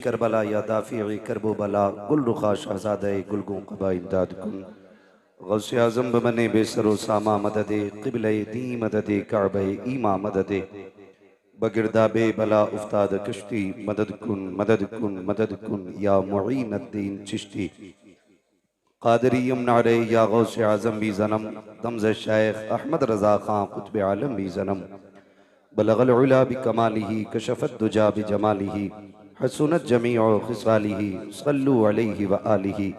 Karbala या दाफ़ी करबो बला गुल रुखा शहज़ादे गुलगों कबा इमदाद कुन गौसे आज़म बने बेसरो सामा मददे क़िबले दी मददे काबे ईमा मददे बगिरदाबे बला उफ्ताद कश्ती मदद कुन मदद कुन मदद कुन या मुईन अद्दीन चिश्ती क़ादरी यमनारे या गौसे आज़म भी जन्म दमज़ शेख अहमद रज़ा खां कुतुब आलम भी जन्म बलगल उला बिकमालिही कशफत दुजा बिजमालिही हसनत जमीअ खिसालिही सल्लु अलैहि व आलिही।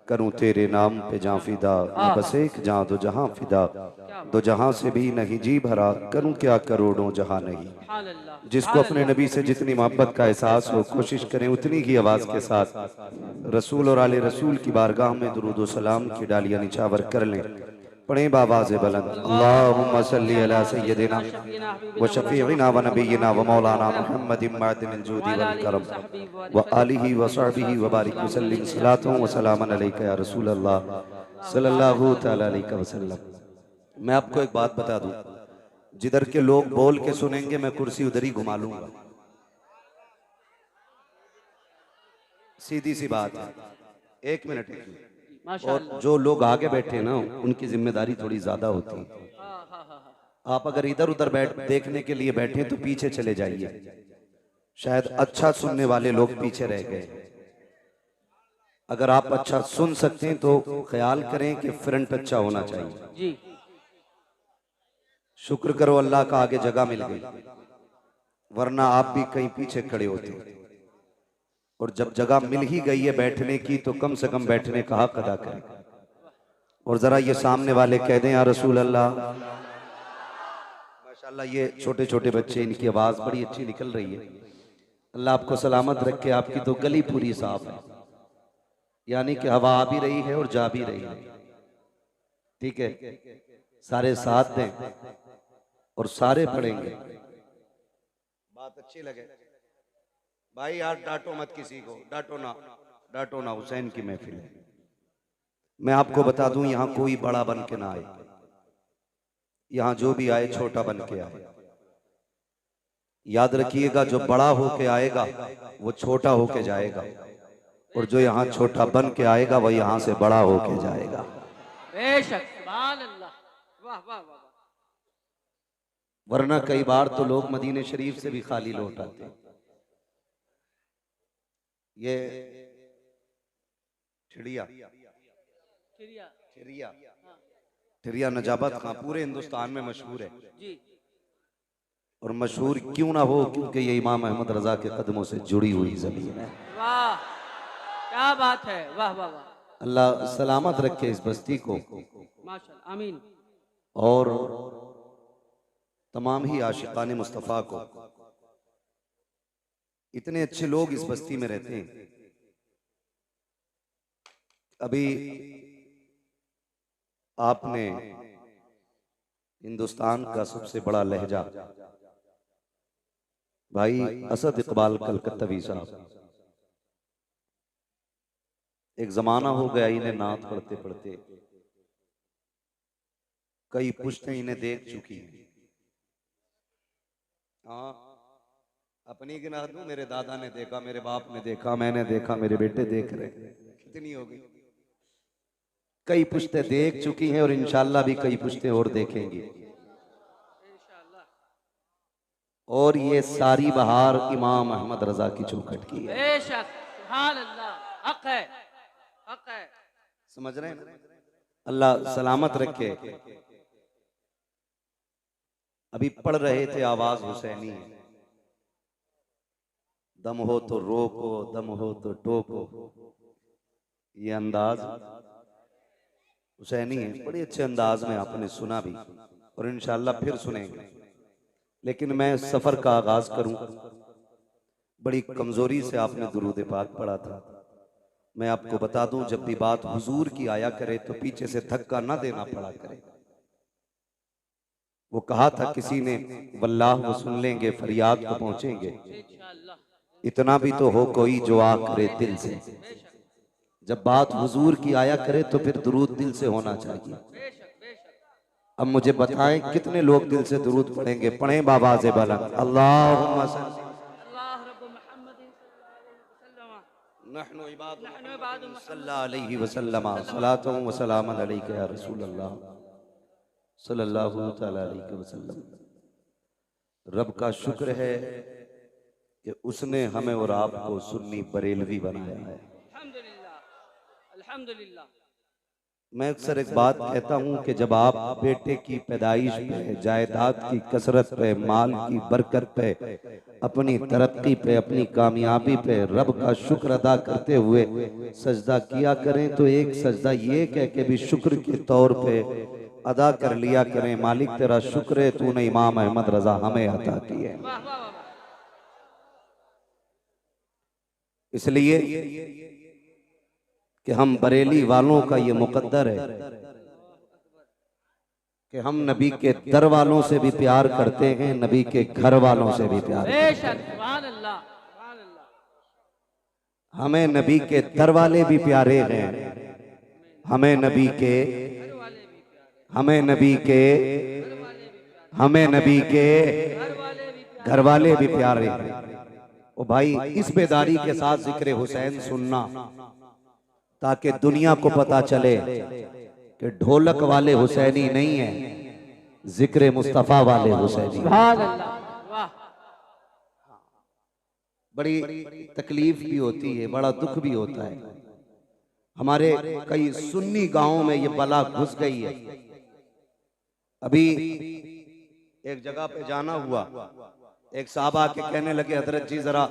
करूँ तेरे नाम पे जां फिदा न बस एक जां दो जहां फिदा दो जहां से भी नहीं जी भरा करूँ क्या करोड़ों जहां नहीं। जिसको अपने नबी से जितनी मोहब्बत का एहसास हो कोशिश करें उतनी ही आवाज़ के साथ रसूल और आले रसूल की बारगाह में दुरूद व सलाम की डालियाँ निछावर कर लें। पढ़ें बावाज़े बुलंद अल्लाहुम्मा सल्ली अला सय्यदिना व शफ़ीइना व नबीना व मौलाना मुहम्मदिन मअदिनिल जूदी वल करम व आलिहि व सहबिहि व बारिक वसल्लिम सलातुन व सलामन अलैका या रसूल अल्लाह सल्लल्लाहु तआला अलैहि वसल्लम। मैं आपको एक बात बता दूं, जिधर के लोग बोल के सुनेंगे मैं कुर्सी उधर ही घुमा लूंगा, सीधी सी बात है। एक मिनट और जो लोग आगे बैठे ना उनकी जिम्मेदारी थोड़ी ज्यादा होती है। आप अगर इधर उधर बैठ देखने के लिए बैठे तो पीछे चले जाइए, शायद अच्छा सुनने वाले लोग पीछे रह गए। अगर आप अच्छा सुन सकते हैं तो ख्याल करें कि फ्रंट अच्छा होना चाहिए। शुक्र करो अल्लाह का आगे जगह मिल गई, वरना आप भी कहीं पीछे खड़े होते। और जब जगह मिल ही गई है बैठने की तो कम से कम बैठने का हक अदा करें। और जरा ये सामने वाले कह दें या रसूल अल्लाह। माशाल्लाह ये छोटे छोटे बच्चे, इनकी आवाज बड़ी अच्छी निकल रही है। अल्लाह आपको सलामत रखे। आपकी तो गली पूरी साफ है, यानी कि हवा आ भी रही है और जा भी रही है। ठीक है, सारे साथ दें और सारे पढ़ेंगे। बात अच्छी लगे भाई यार, डांटो मत किसी को, डांटो ना, डांटो ना। हुसैन की महफिल है। मैं आपको बता दूं यहां कोई बड़ा बन के ना आए, यहां जो भी आए छोटा बन के आए। याद रखिएगा जो बड़ा होके आएगा वो छोटा होके जाएगा, और जो यहाँ छोटा बन के आएगा वो यहाँ से बड़ा होके जाएगा। बेशक, सुभान अल्लाह, वाह वाह वाह। वरना कई बार तो लोग मदीने शरीफ से भी खाली लौट आते हैं। ये ठिड़िया ठिड़िया ठिड़िया नजाबत खां पूरे हिंदुस्तान में मशहूर है जी। और मशहूर क्यों ना हो, क्योंकि ये इमाम अहमद रजा के कदमों से जुड़ी हुई जमीन है। वाह क्या बात है, वाह वाह वाह। अल्लाह सलामत रखे इस बस्ती को, माशाअल्लाह, आमीन। और तमाम ही आशिकाने मुस्तफ़ा को। इतने अच्छे लोग इस बस्ती में रहते हैं। अभी आपने हिंदुस्तान का सबसे बड़ा लहजा भाई असद इकबाल कलकत्तवी साहब, एक जमाना हो गया इन्हें नात पढ़ते पढ़ते, कई पुश्तें इन्हें देख चुकी हैं। हाँ, अपनी गिना दूं, मेरे दादा ने देखा, मेरे बाप ने देखा, मैंने देखा, मेरे बेटे देख रहे। कितनी होगी? कई पुश्तें देख चुकी हैं और इंशाल्लाह भी कई पुश्तें और देखेंगी। और ये सारी बहार इमाम अहमद रजा की चौखट की है। बेशक, सुभान अल्लाह, हक है, हक है। समझ रहे हैं? अल्लाह सलामत रखे। अभी पढ़ रहे थे आवाज हुसैनी, दम हो तो रोको, दम हो तो टोको। ये अंदाज हुसैनी है, बड़े अच्छे अंदाज में आपने सुना भी और इंशाल्लाह फिर सुनेंगे। लेकिन मैं सफर का आगाज करूं, बड़ी कमजोरी से आपने दुरूद पाक पढ़ा था। मैं आपको बता दूं, जब भी बात हुजूर की आया करे तो पीछे से धक्का ना देना पड़ा करे। वो कहा था किसी ने, वल्लाह वो सुन लेंगे, फरियाद को पहुंचेंगे। इतना भी तो हो कोई जो आ करे दिल से। जब बात हुजूर की आया करे तो फिर दुरूद दिल से होना चाहिए। अब मुझे बताएं कितने लोग दिल से दुरूद पढ़ेंगे? पढ़ें बाबाज़े बुलंद अल्लाहुम्मा सल्ली नहनु नहनु इबादु सल्लल्लाहु अलैहि वसल्लम सलातो व सलाम अलैका या रसूल अल्लाह सल्लल्लाहु तआला अलैहि वसल्लम। रब का शुक्र है कि उसने हमें और आपको सुन्नी बरेलवी बनाया है। अल्हम्दुलिल्लाह अल्हम्दुलिल्लाह। मैं अक्सर एक बात कहता हूँ कि जब आप बेटे की पैदाइश पे, जायदाद की कसरत पे, माल की बरकत पे, अपनी तरक्की पे, अपनी कामयाबी पे रब का शुक्र अदा करते हुए सजदा किया करें तो एक सजदा ये कह के भी शुक्र के तौर पे अदा कर लिया करें, मालिक तेरा शुक्र है तूने इमाम अहमद रजा हमें अता की है। वाह वाह वाह। इसलिए कि हम बरेली वालों का ये मुकद्दर है कि हम नबी के दर वालों से भी प्यार करते हैं, नबी के घर वालों से भी प्यार करते हैं। बेशक सुभान अल्लाह सुभान अल्लाह। हमें नबी के दर वाले भी प्यारे हैं, हमें नबी के हमें नबी के हमें नबी के घर वाले भी प्यारे हैं। ओ भाई, इस बेदारी के साथ जिक्र हुसैन सुनना ताकि दुनिया को पता चले कि ढोलक वाले हुसैनी नहीं है, जिक्र मुस्तफा वाले हुसैनी। सुभान अल्लाह वाह। बड़ी तकलीफ भी होती है, बड़ा दुख भी होता है। हमारे कई सुन्नी गांवों में ये बला घुस गई है। अभी एक जगह पे जाना हुआ, एक साहब आके कहने लगे हजरत जी जरा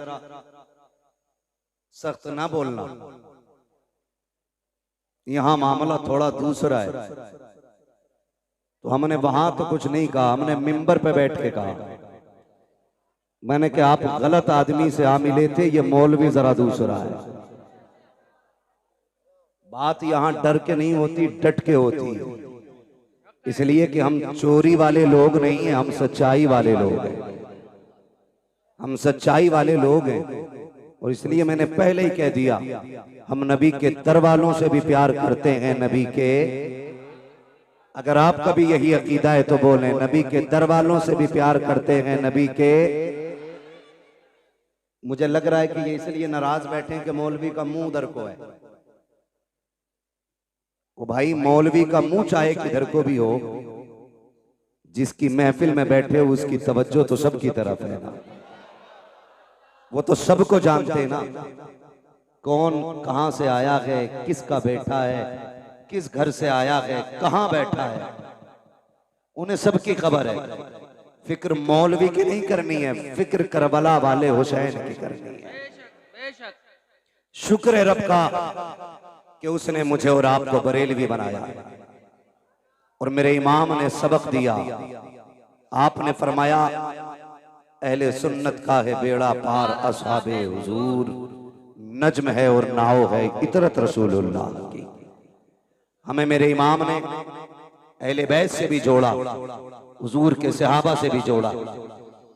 सख्त ना बोलना, यहाँ मामला थोड़ा दूसरा है। तो हमने वहां तो कुछ नहीं कहा, हमने मिंबर पे बैठ के कहा। मैंने कहा आप गलत आदमी से आ मिले थे, ये मौलवी जरा दूसरा है। बात यहाँ डर के नहीं होती, डट के होती है। इसलिए कि हम चोरी वाले लोग नहीं हैं, हम सच्चाई वाले लोग हैं, हम सच्चाई वाले लोग हैं। और इसलिए मैंने पहले ही कह दिया, हम नबी के दर वालों से भी प्यार करते हैं, नबी के। अगर आपका भी यही अकीदा है तो बोलें, नबी के दर वालों से भी प्यार करते हैं, नबी के। मुझे लग रहा है कि ये इसलिए नाराज बैठे हैं कि मौलवी का मुंह उधर को है। वो भाई, मौलवी का मुंह चाहे किधर को भी हो, जिसकी महफिल में बैठे हो उसकी तवज्जो तो सबकी तरफ है ना। वो तो सबको जानते हैं ना, कौन कहां से आया है, किसका बेटा है, किस घर से आया है, कहां बैठा है, उन्हें सबकी खबर है। फिक्र मौलवी की नहीं करनी है, फिक्र करबला वाले हुसैन की करनी है। बेशक। शुक्र है रब का कि उसने मुझे और आपको बरेलवी बनाया और मेरे इमाम ने सबक दिया। आपने फरमाया अहले सुन्नत का है बेड़ा पार, असहाबे हुजूर नज्म है और नाव है इतरत रसूलुल्लाह की। हमें मेरे इमाम ने अहले बैत से भी जोड़ा, हुजूर के सहाबा से भी जोड़ा।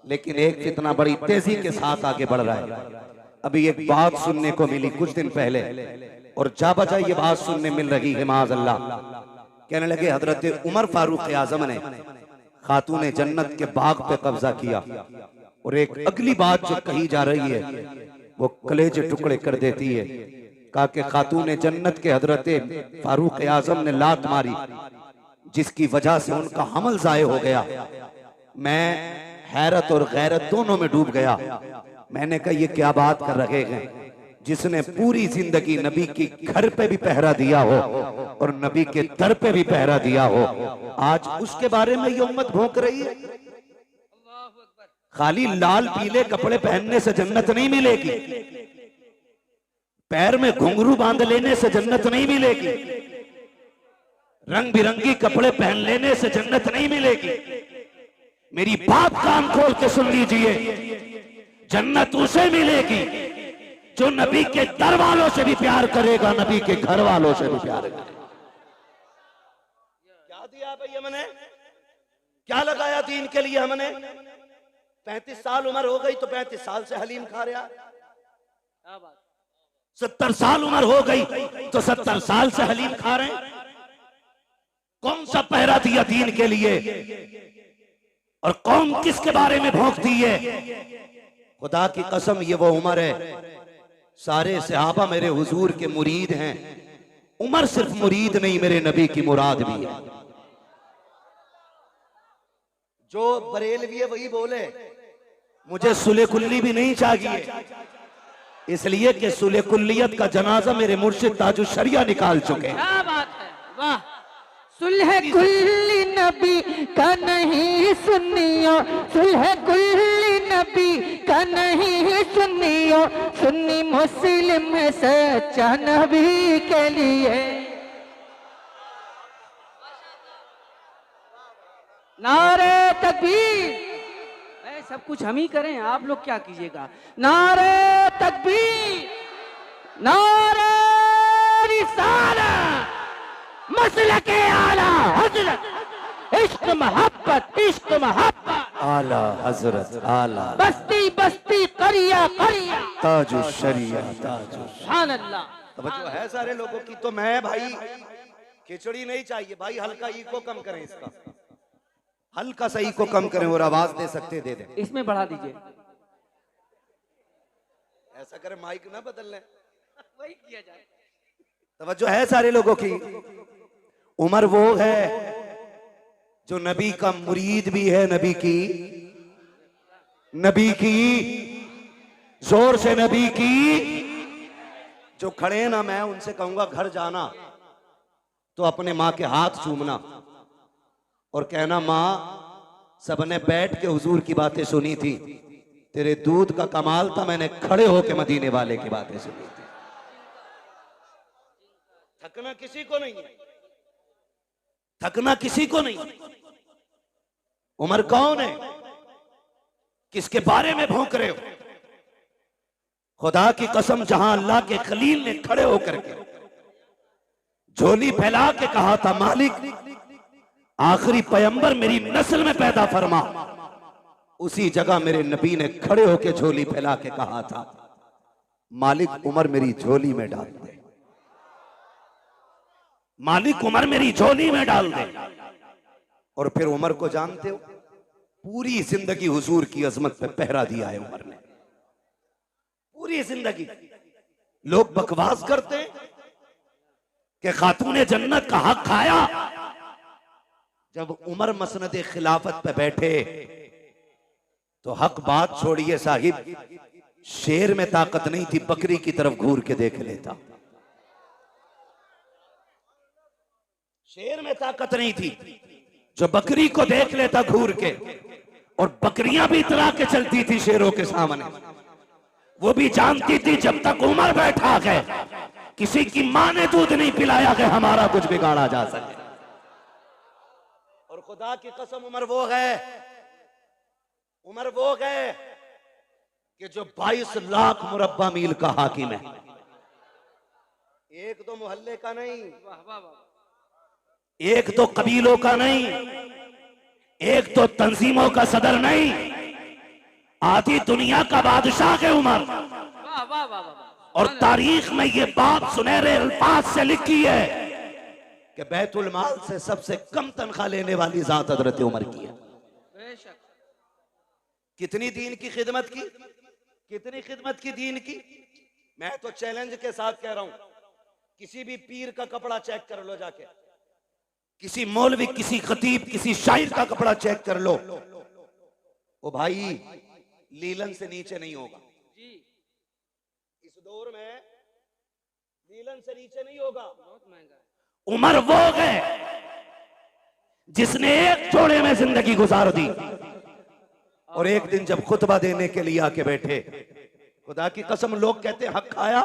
लेकिन एक फितना बड़ी तेजी के साथ आगे बढ़ रहा है। अभी एक बात सुनने को मिली कुछ दिन पहले, और जा बजा ये बात सुनने मिल रही है माज़अल्लाह। कहने लगे हजरत उमर फारूक आजम ने खातून जन्नत के बाग पे कब्जा किया। और एक अगली बात जो कही जा रही है वो कलेजे टुकड़े कर देती है। कहा कि खातून जन्नत के हजरत फारूक आजम ने लात मारी, जिसकी वजह से उनका हमल जाये हो गया। मैं हैरत और गैरत दोनों में डूब गया। मैंने कहा ये क्या बात कर रहे हैं, जिसने पूरी जिंदगी नबी की घर पे भी पहरा दिया हो और नबी के दर पे भी पहरा दिया हो, आज उसके बारे में ये उम्मत भौंक रही है। खाली लाल पीले कपड़े पहनने से जन्नत नहीं मिलेगी, पैर में घुंघरू बांध लेने से जन्नत नहीं मिलेगी, रंग बिरंगी कपड़े पहन लेने से जन्नत नहीं मिलेगी। मेरी बात कान खोल के सुन लीजिए, जन्नत उसे मिलेगी जो नबी के दर वालों से भी प्यार करेगा, नबी के घर वालों से भी प्यार करेगा। क्या दिया भाई हमने, क्या लगाया दीन के लिए हमने। 35 साल उम्र हो गई तो 35 साल से हलीम खा रहा। 70 साल उम्र हो गई तो 70 साल से हलीम खा रहे हैं। कौन सा पहरा दिया दीन के लिए और कौन किसके बारे में भौंकती है। खुदा की कसम ये वो उम्र है सारे सहाबा मेरे हुजूर के मुरीद हैं, उमर सिर्फ मुरीद नहीं, मेरे नबी की मुराद भी है। जो बरेलवी है वही बोले मुझे सुले कुल्ली भी नहीं चाहिए, इसलिए कि सुले कुल्लियत का जनाजा मेरे मुर्शिद ताजुश शरिया निकाल चुके हैं। क्या बात है, वाह। सुलह कुल्ली नबी का नहीं सुनियो, सुलह कुल्ली नबी का नहीं सुनियो, सुन्नी मुस्लिम सच्चा नबी के लिए। नारे तकबीर। सब कुछ हम ही करें, आप लोग क्या कीजिएगा। नारे तकबीर, नारे रिसालत, मसलके आला हजरत, इश्क मोहब्बत, इश्क मोहब्बत, आला हजरत, आला बस्ती बस्ती, करिया करिया, ताजुश शरिया, ताजुश। सुभान अल्लाह। तवज्जो है सारे लोगों की। तो मैं भाई खिचड़ी नहीं चाहिए भाई, हल्का इको कम करें, इसका हल्का सा इको कम करें, और आवाज दे सकते दे दें। इसमें बढ़ा दीजिए। ऐसा करें माइक ना बदल लें, वही किया जाए। तवज्जो है सारे लोगों की। उमर वो है जो नबी का मुरीद भी है, नबी की जोर से नबी की। जो खड़े ना, मैं उनसे कहूंगा घर जाना तो अपने माँ के हाथ चूमना और कहना, माँ सबने बैठ के हुजूर की बातें सुनी थी, तेरे दूध का कमाल था, मैंने खड़े होके मदीने वाले की बातें सुनी थी। थकना किसी को नहीं है, थकना किसी को नहीं। उमर कौन है, किसके बारे में भौंक रहे हो? खुदा की कसम, जहां अल्लाह के खलील ने खड़े होकर के झोली फैला के कहा था, मालिक आखिरी पैगंबर मेरी नस्ल में पैदा फरमा, उसी जगह मेरे नबी ने खड़े होकर झोली फैला के कहा था, मालिक उमर मेरी झोली में डाल दे, मालिक उमर मेरी झोली में डाल दे। और फिर उमर को जानते हो, पूरी जिंदगी हुजूर की अजमत पे पहरा दिया है उमर ने, पूरी जिंदगी। लोग बकवास करते हैं कि खातूने जन्नत का हक खाया। जब उमर मसनद खिलाफत पे बैठे तो हक बात छोड़िए साहिब, शेर में ताकत नहीं थी, बकरी की तरफ घूर के देख लेता। शेर में ताकत नहीं थी जो बकरी को देख लेता घूर के, और बकरियां भी इतरा के चलती थी शेरों के सामने। वो भी जानती थी जब तक उमर बैठा है, किसी की मां ने दूध नहीं पिलाया कि हमारा कुछ बिगाड़ा जा सके। और खुदा की कसम, उमर वो है कि जो 22 लाख मुरब्बा मील का हाकिम है, एक तो मोहल्ले का नहीं, एक तो कबीलों का नहीं, एक तो तंजीमों का सदर नहीं, आधी दुनिया का बादशाह है उमर। वाह वाह वाह वाह। और तारीख में ये बात सुनहरे अल्फाज से लिखी है कि बैतुल माल से सबसे कम तनख्वाह लेने वाली जात हजरत उमर की है। बेशक। कितनी दीन की खिदमत की, कितनी खिदमत की दीन की। मैं तो चैलेंज के साथ कह रहा हूं, किसी भी पीर का कपड़ा चेक कर लो जाके, किसी मौलवी, किसी खतीब, किसी शायर का कपड़ा चेक कर लो, ओ भाई लीलन से नीचे नहीं होगा जी। इस दौर में लीलन से नीचे नहीं होगा। बहुत महंगा है। उमर वो है जिसने एक जोड़े में जिंदगी गुजार दी, और एक दिन जब खुतबा देने के लिए आके बैठे, खुदा की कसम लोग कहते हक खाया,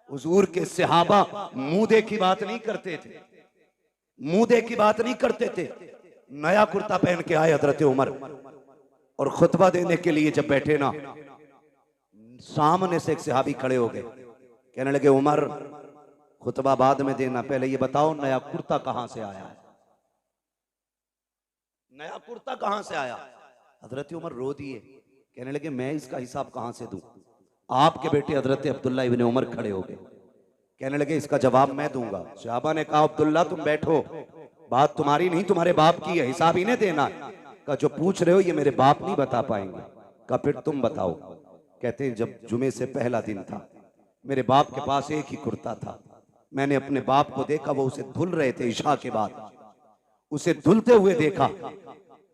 हुजूर के सहाबा मुंह की बात नहीं करते थे, मुंह की बात नहीं करते थे। नया कुर्ता पहन के आए हजरत उमर, और खुतबा देने के लिए जब बैठे ना, सामने से एक सहाबी खड़े हो गए, कहने लगे उमर खुतबा बाद में देना, पहले ये बताओ नया कुर्ता कहां से आया है, नया कुर्ता कहां से आया। हजरत उमर रो दिए, कहने लगे मैं इसका हिसाब कहां से दूं। आपके बेटे हजरत अब्दुल्ला इब्ने उमर खड़े हो गए, कहने लगे इसका जवाब मैं दूंगा। सहाबा ने कहा अब्दुल्ला तुम बैठो, बात तुम्हारी नहीं तुम्हारे बाप की है, हिसाब इन्हें देना है। कहा जो पूछ रहे हो ये मेरे बाप नहीं बता पाएंगे। कहा फिर तुम बताओ। कहते हैं जब जुमे से पहला दिन था, मेरे बाप के पास एक ही कुर्ता था। मैंने अपने बाप को देखा, वो उसे धुल रहे थे इशा के बाद। उसे धुलते हुए देखा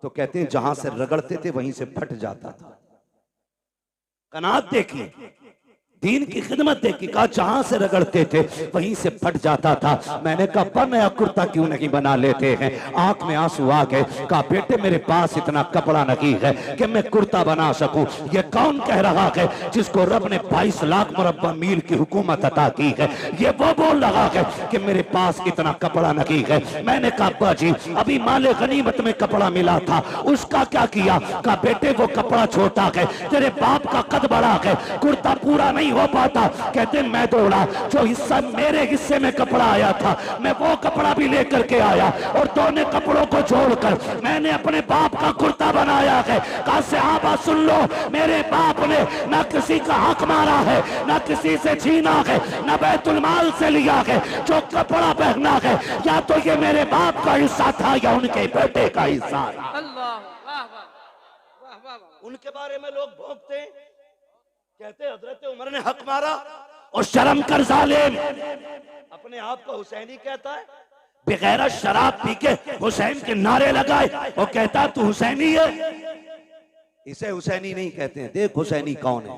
तो कहते हैं जहां से रगड़ते थे वहीं से फट जाता था। कनात देखी, दीन की खिदमत देखी, कहा जहां से रगड़ते थे वहीं से फट जाता था। मैंने कहा पर नया कुर्ता क्यों नहीं बना लेते हैं? आंख में आंसू आ गए। कहा बेटे मेरे पास इतना कपड़ा नहीं है कि मैं कुर्ता बना सकूं। ये कौन कह रहा है जिसको रब ने 22 लाख मुरब्बा मील की हुकूमत अता की है? ये वो बोल रहा है कि मेरे पास इतना कपड़ा नहीं है। मैंने कहा अब्बा जी अभी माले गनीमत में कपड़ा मिला था, उसका क्या किया? कहा बेटे वो कपड़ा छोटा है, तेरे बाप का कद बड़ा है, कुर्ता पूरा नहीं हो पाता। कहते मैं दौड़ा, जो हिस्सा मेरे हिस्से में कपड़ा आया था मैं वो कपड़ा भी लेकर के आया और दोनों कपड़ों को जोड़कर मैंने अपने बाप का कुर्ता बनाया है। कहा सहाबा सुन लो, मेरे बाप ने ना किसी का हक मारा है, ना किसी से छीना है, ना बैतुल माल से लिया है। जो कपड़ा पहना है या तो ये मेरे बाप का हिस्सा था या उनके बेटे का हिस्सा था। अल्लाह, वाह वाह वाह वाह वाह। उनके बारे में लोग भोंकते हैं, कहते हजरत उमर ने हक मारा और शर्म कर जालिम। अपने आप को हुसैनी कहता है, बगैर शराब पी के हुसैन के नारे लगाए और कहता तू हुसैनी है। इसे हुसैनी नहीं कहते हैं। देख हुसैनी कौन है,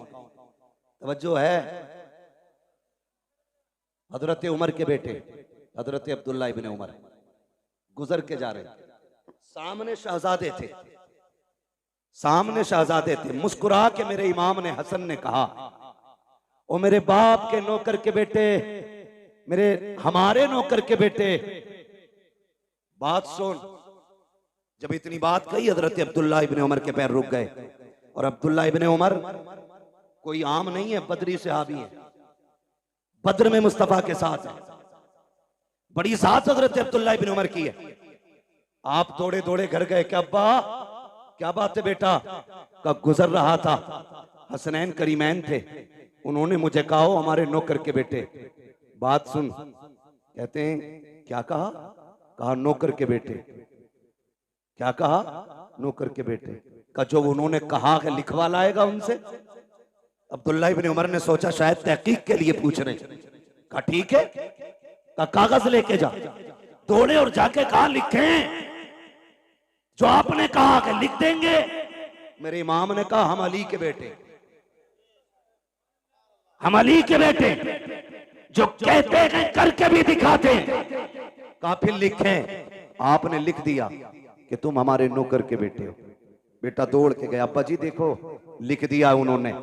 तवज्जो है। हजरत उमर के बेटे हजरत अब्दुल्ला इब्ने उमर गुजर के जा रहे, सामने शहजादे थे, सामने शहजादे थे। मुस्कुरा के मेरे इमाम ने हसन ने कहा, ओ मेरे बाप के नौकर के बेटे, मेरे हमारे नौकर के बेटे, बात सुन। जब इतनी बात कही हजरत अब्दुल्ला इब्ने उमर के पैर रुक गए। और अब्दुल्ला इब्ने उमर कोई आम नहीं है, बदरी सहाबी है, बद्र में मुस्तफा के साथ है। बड़ी साथ हजरत अब्दुल्ला इब्ने उमर की है। आप दौड़े दौड़े घर गए, क्या अब्बा क्या बात है बेटा? का गुजर रहा था, हसनैन करीमैन थे, उन्होंने मुझे कहा हमारे नौकर के बेटे। बात सुन। कहते हैं क्या कहा? कहा नौकर के बेटे। क्या कहा? नौकर के बेटे का जो उन्होंने कहा है लिखवा लाएगा उनसे। अब्दुल्ला इब्ने उमर ने सोचा शायद तहकीक के लिए पूछ रहे। कहा ठीक है, का कागज लेके जा। दौड़े और जाके कहा लिखें, जो आपने कहा कि लिख देंगे। मेरे इमाम ने कहा हम अली के बेटे, हम अली के बेटे, जो कहते हैं करके भी दिखाते हैं। कहा फिर लिखें। आपने लिख दिया कि तुम हमारे नौकर के बेटे हो। बेटा दौड़ के गया, अब्बा जी देखो लिख दिया उन्होंने।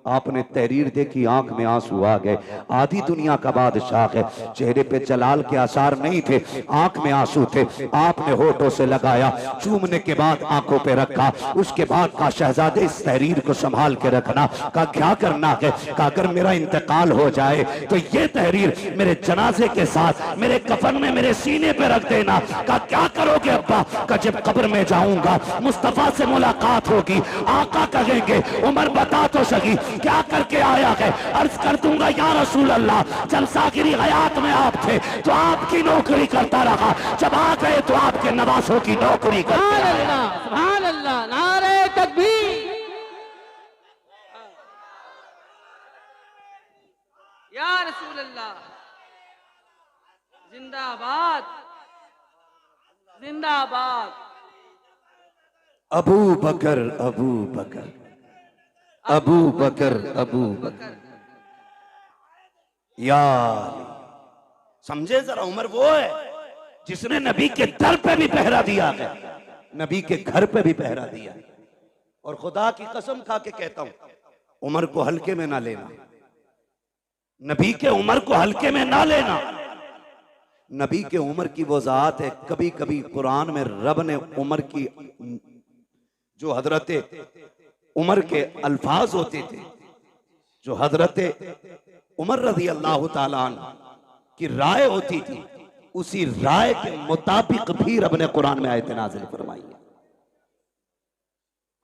आपने तहरीर देखी, आंख में आंसू आ गए। आधी दुनिया का बादशाह है, चेहरे पे जलाल के आसार नहीं थे, आंख में आंसू थे। आपने होठों से लगाया, चूमने के बाद आंखों पे रखा। उसके बाद कहा शहजादे इस तहरीर को संभाल के रखना। कहा क्या करना है? कहा अगर मेरा इंतकाल हो जाए तो ये तहरीर मेरे जनाजे के साथ मेरे कफन में मेरे सीने पे रख देना। कहा क्या करोगे अब्बा? कहा जब कब्र में जाऊंगा मुस्तफा से मुलाकात होगी, आका कहेंगे उमर बता तो सही क्या करके आया है? अर्ज कर दूंगा या रसूल अल्लाह जब सागिरी हयात में आप थे तो आपकी नौकरी करता रहा, जब आ गए तो आपके नवासों की नौकरी करता रहा। सुभान अल्लाह, नारे तकबीर, या रसूल अल्लाह, जिंदाबाद जिंदाबाद। अबू बकर अबू बकर अबू बकर अबू बकर। यार समझे जरा, उमर वो है जिसने नबी के दर पे भी पहरा दिया है, नबी के घर पे भी पहरा दिया। और खुदा की कसम खा के कहता हूं उमर को हल्के में ना लेना, नबी के उमर को हल्के में ना लेना। नबी के उमर की वो जात है, कभी कभी कुरान में रब ने उमर की जो हजरत उमर के अल्फाज होते थे, जो हजरत उमर रज़ी अल्लाह ताला अन्हु की राय होती थी, उसी राय के मुताबिक भी रब ने कुरान में आयत नाज़िल फरमाई है।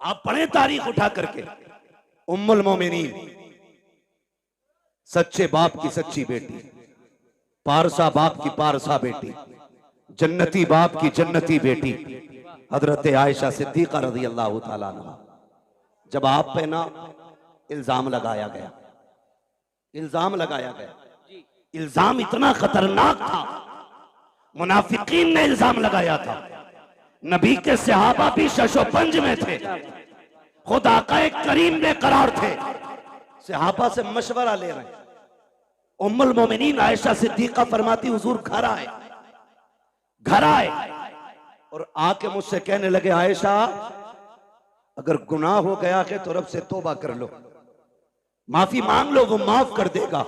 आप पढ़ें तारीख उठा करके, उम्मुल मोमिनीन, सच्चे बाप की सच्ची बेटी, पारसा बाप की पारसा बेटी, जन्नती बाप की जन्नती बेटी, हजरत आयशा सिद्दीका रज़ी अल्लाह ताला अन्हा। जब आप पे ना इल्जाम लगाया गया इल्जाम लगाया गया। जी इल्जाम इतना खतरनाक था, मुनाफिकीन ने इल्जाम लगाया था। नबी के सहाबा भी शशोपंज में थे, खुद आका करीम बेकरार थे, सहाबा से मशवरा ले रहे हैं। उम्मुल मोमिनीन आयशा सिद्दीका फरमाती हुजूर घर आए और आके मुझसे कहने लगे, आयशा अगर गुनाह हो गया है तो रब से तौबा कर लो, माफी मांग लो, वो माफ कर देगा।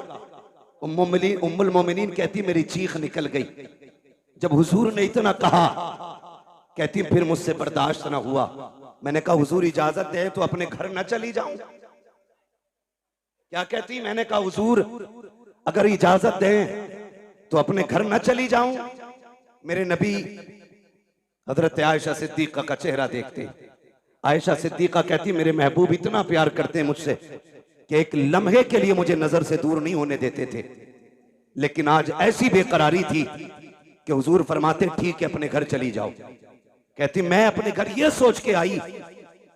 उम्मुल मोमिनीन कहती मेरी चीख निकल गई जब हुजूर ने इतना कहा। कहती फिर मुझसे बर्दाश्त ना हुआ, मैंने कहा हुजूर इजाजत दे तो अपने घर न चली जाऊं। क्या कहती? मैंने कहा हुजूर अगर इजाजत दें तो अपने घर न चली जाऊं। मेरे नबी हजरत आयशा सिद्दीका का चेहरा देखते, आयशा सिद्दीका कहती मेरे महबूब इतना प्यार करते हैं मुझसे कि एक लम्हे के लिए मुझे नजर से दूर नहीं होने देते थे, लेकिन आज ऐसी बेकरारी थी कि हुजूर फरमाते ठीक है अपने घर चली जाओ। कहती मैं अपने घर ये सोच के आई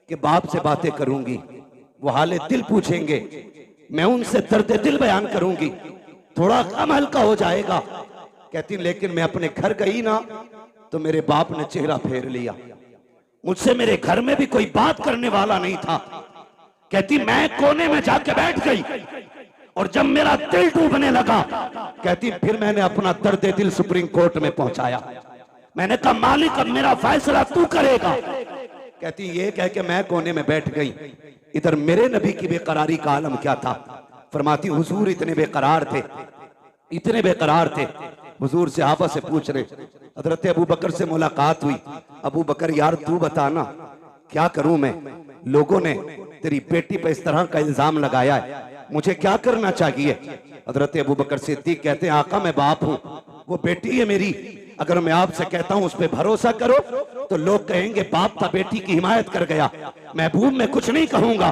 कि बाप से बातें करूंगी, वो हाले दिल पूछेंगे, मैं उनसे दर्द दिल बयान करूंगी, थोड़ा कम हल्का हो जाएगा। कहती लेकिन मैं अपने घर गई ना तो मेरे बाप ने चेहरा फेर लिया, मुझसे मेरे घर में भी कोई बात करने वाला नहीं था। कहती मैं कोने में जाके बैठ गई और जब मेरा दिल डूबने लगा, कहती फिर मैंने अपना दर्द दिल सुप्रीम कोर्ट में पहुंचाया। मैंने कहा मालिक अब मेरा फैसला तू करेगा। कहती ये कह के मैं कोने में बैठ गई। इधर मेरे नबी की बेकरारी का आलम क्या था। फरमाती हुजूर इतने बेकरार थे, इतने बेकरार थे, हुजूर सहाबा से पूछ रहे। हजरत अबू बकर से मुलाकात हुई, अबू बकर यार तू बताना क्या करूं मैं, लोगों ने तेरी बेटी पे इस तरह का इल्जाम लगाया है, मुझे क्या करना चाहिए। हजरत अबू बकर सिद्दीक कहते हैं आका मैं बाप हूं, वो बेटी है मेरी, अगर मैं आपसे कहता हूं उस पर भरोसा करो तो लोग कहेंगे बाप था बेटी की हिमायत कर गया, महबूब मैं कुछ नहीं कहूंगा।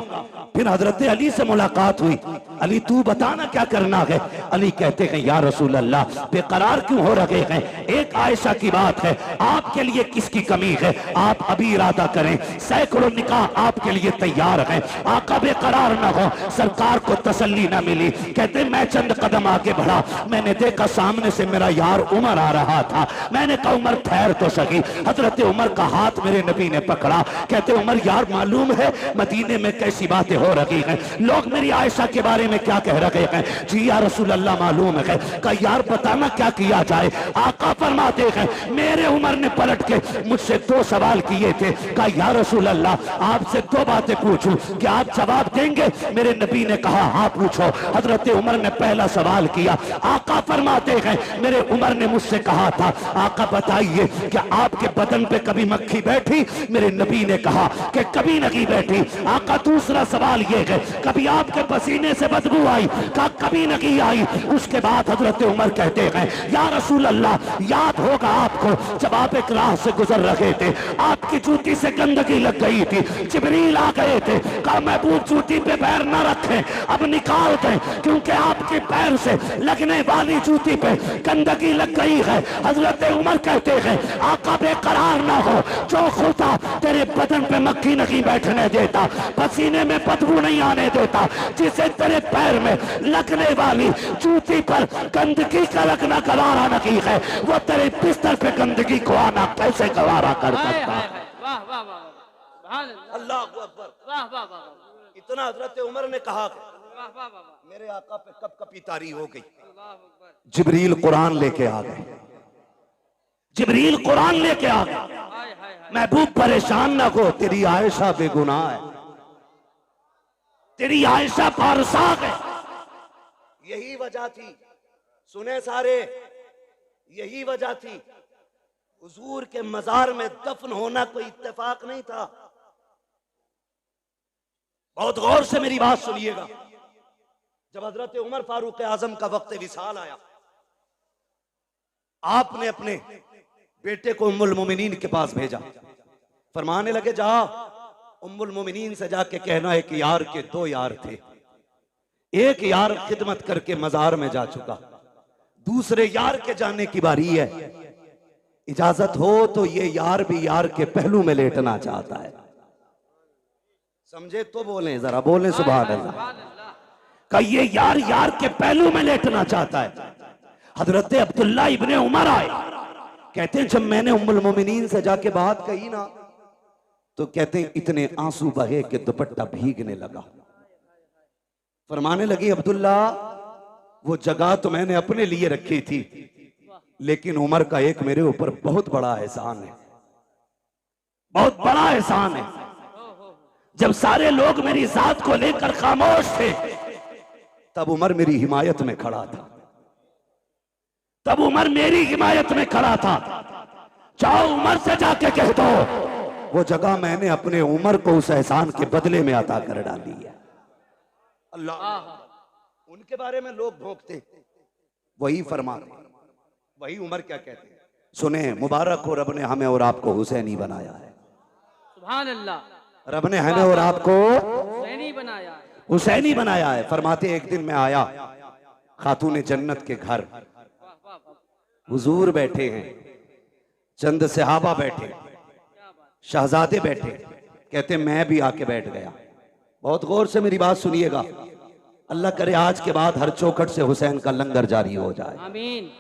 फिर हजरत अली से मुलाकात हुई, अली तू बताना क्या करना है। अली कहते हैं या रसूल अल्लाह बेकरार क्यों हो रहे हैं, एक आयशा की बात है, आपके लिए किसकी कमी है, आप अभी इरादा करें, सैकड़ों निकाह आपके लिए तैयार हैं, आका बेकरार न हो। सरकार को तसल्ली न मिली, कहते मैं चंद कदम आगे बढ़ा, मैंने देखा सामने से मेरा यार उमर आ रहा था, मैंने कहा उमर ठहर तो सही। हजरत उमर का हाथ मेरे नबी ने पकड़ा, कहते उमर यार मालूम है मदीने में कैसी बातें हो रही हैं, लोग मेरी आयशा के बारे में क्या कह रहे हैं। जी या रसूल अल्लाह मालूम है। कहा यार बताना क्या किया जाए। आका फरमाते हैं मेरे उमर ने पलट के मुझसे दो सवाल किए थे, कहा या रसूल अल्लाह आपसे दो बातें पूछूं, क्या आप जवाब देंगे। मेरे नबी ने कहा हाँ पूछो। हजरत उमर ने पहला सवाल किया, आका फरमाते हैं मेरे उमर ने मुझसे कहा था आका बताइए क्या आपके बदन पे कभी मक्खी बैठी। मेरे नबी ने कहा कि कभी नहीं बैठी। आका दूसरा सवाल ये है कभी आपके पसीने से बदबू आई, कहा कभी नहीं आई। उसके बाद हजरत उमर कहते हैं या रसूल अल्लाह याद होगा आपको जब आप एक राह से गुजर रहे थे, आपकी जूती से गंदगी लग गई थी, जिब्रील आ गए थे, कहा महबूब जूती पे पैर न रखें, अब निकाल दें क्योंकि आपके पैर से लगने वाली जूती पे गंदगी लग गई है। हजरत उमर कहते हैं आका बेकरार ना हो, जो खुदा तेरे बदन पे मक्खी नहीं बैठने देता, पसीने में बदबू नहीं आने देता, जिसे तेरे पैर में लगने वाली जूती पर गंदगी का लगना गवारा नहीं है, वो तेरे बिस्तर पे गंदगी को आना कैसे गवारा कर सकता। वाह वाह वाह अल्लाह अकबर, वाह वाह वाह, इतना हजरत उमर ने कहा वाह वाह वाह, मेरे आका पे कब कपी तारी हो गई। अल्लाह अकबर, जिब्रील कुरान लेके आ गए, जिब्रील कुरान लेके आ गए। हाय हाय हाय, महबूब परेशान ना हो, तेरी आयशा बेगुनाह है, तेरी आयशा पारसाक है। यही वजह थी, सुने सारे, यही वजह थी हुजूर के मजार में दफन होना कोई इत्तेफाक नहीं था। बहुत गौर से मेरी बात सुनिएगा। जब हजरत उमर फारूक आजम का वक्त विसाल आया, आपने अपने बेटे को उम्मुल मोमिनीन के पास भेजा, फरमाने लगे जा उम्मुल मोमिनीन से जाके कहना है कि यार के दो यार थे, एक यार खिदमत करके मजार में जा चुका, दूसरे यार के जाने की बारी है, इजाजत हो तो ये यार भी यार के पहलू में लेटना चाहता है। समझे तो बोले, जरा बोले सुभान अल्लाह। कि ये यार यार के पहलू में लेटना चाहता है। हजरत अब्दुल्ला इब्ने उमर आए, कहते हैं जब मैंने उम्मुल मोमिनीन से जाके बात कही ना, तो कहते हैं इतने आंसू बहे कि दुपट्टा भीगने लगा। फरमाने लगी अब्दुल्ला वो जगह तो मैंने अपने लिए रखी थी, लेकिन उमर का एक मेरे ऊपर बहुत बड़ा एहसान है, बहुत बड़ा एहसान है। जब सारे लोग मेरी जात को लेकर खामोश थे, तब उमर मेरी हिमायत में खड़ा था, तब उमर मेरी हिमायत में खड़ा था। जाओ उमर से जाके कह दो वो जगह मैंने अपने उमर को उस एहसान के बदले में अता कर डाली है। अल्लाह उनके बारे में लोग भोंकते, वही फरमाते, वही उमर क्या कहते हैं। सुने, मुबारक हो, रब ने हमें और आपको हुसैनी बनाया है। सुभान अल्लाह, रब ने हमें और आपको हुसैनी बनाया है, हुसैनी बनाया है। फरमाते एक दिन मैं आया खातून जन्नत के घर, हुजूर बैठे हैं, चंद सहाबा बैठे, शहजादे बैठे। कहते मैं भी आके बैठ गया। बहुत गौर से मेरी बात सुनिएगा, अल्लाह करे आज के बाद हर चौखट से हुसैन का लंगर जारी हो जाए। आमीन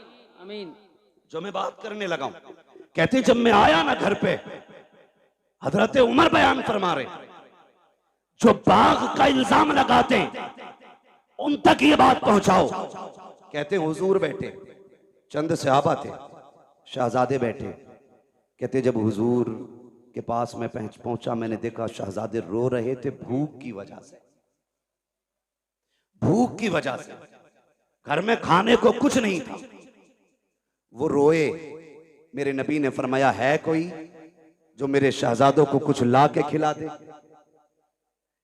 आमीन। जो मैं बात करने लगा हूं, कहते जब मैं आया ना घर पे, हजरत उमर बयान फरमा रहे, जो बाग का इल्जाम लगाते उन तक ये बात पहुंचाओ। कहते हुजूर बैठे, चंद सहाबा थे, शहजादे बैठे। कहते जब हुजूर के पास मैं पहुंचा, मैंने देखा शहजादे रो रहे थे भूख की वजह से, भूख की वजह से। घर में खाने को कुछ नहीं था, वो रोए। मेरे नबी ने फरमाया है कोई जो मेरे शहजादों को कुछ ला के खिला दे।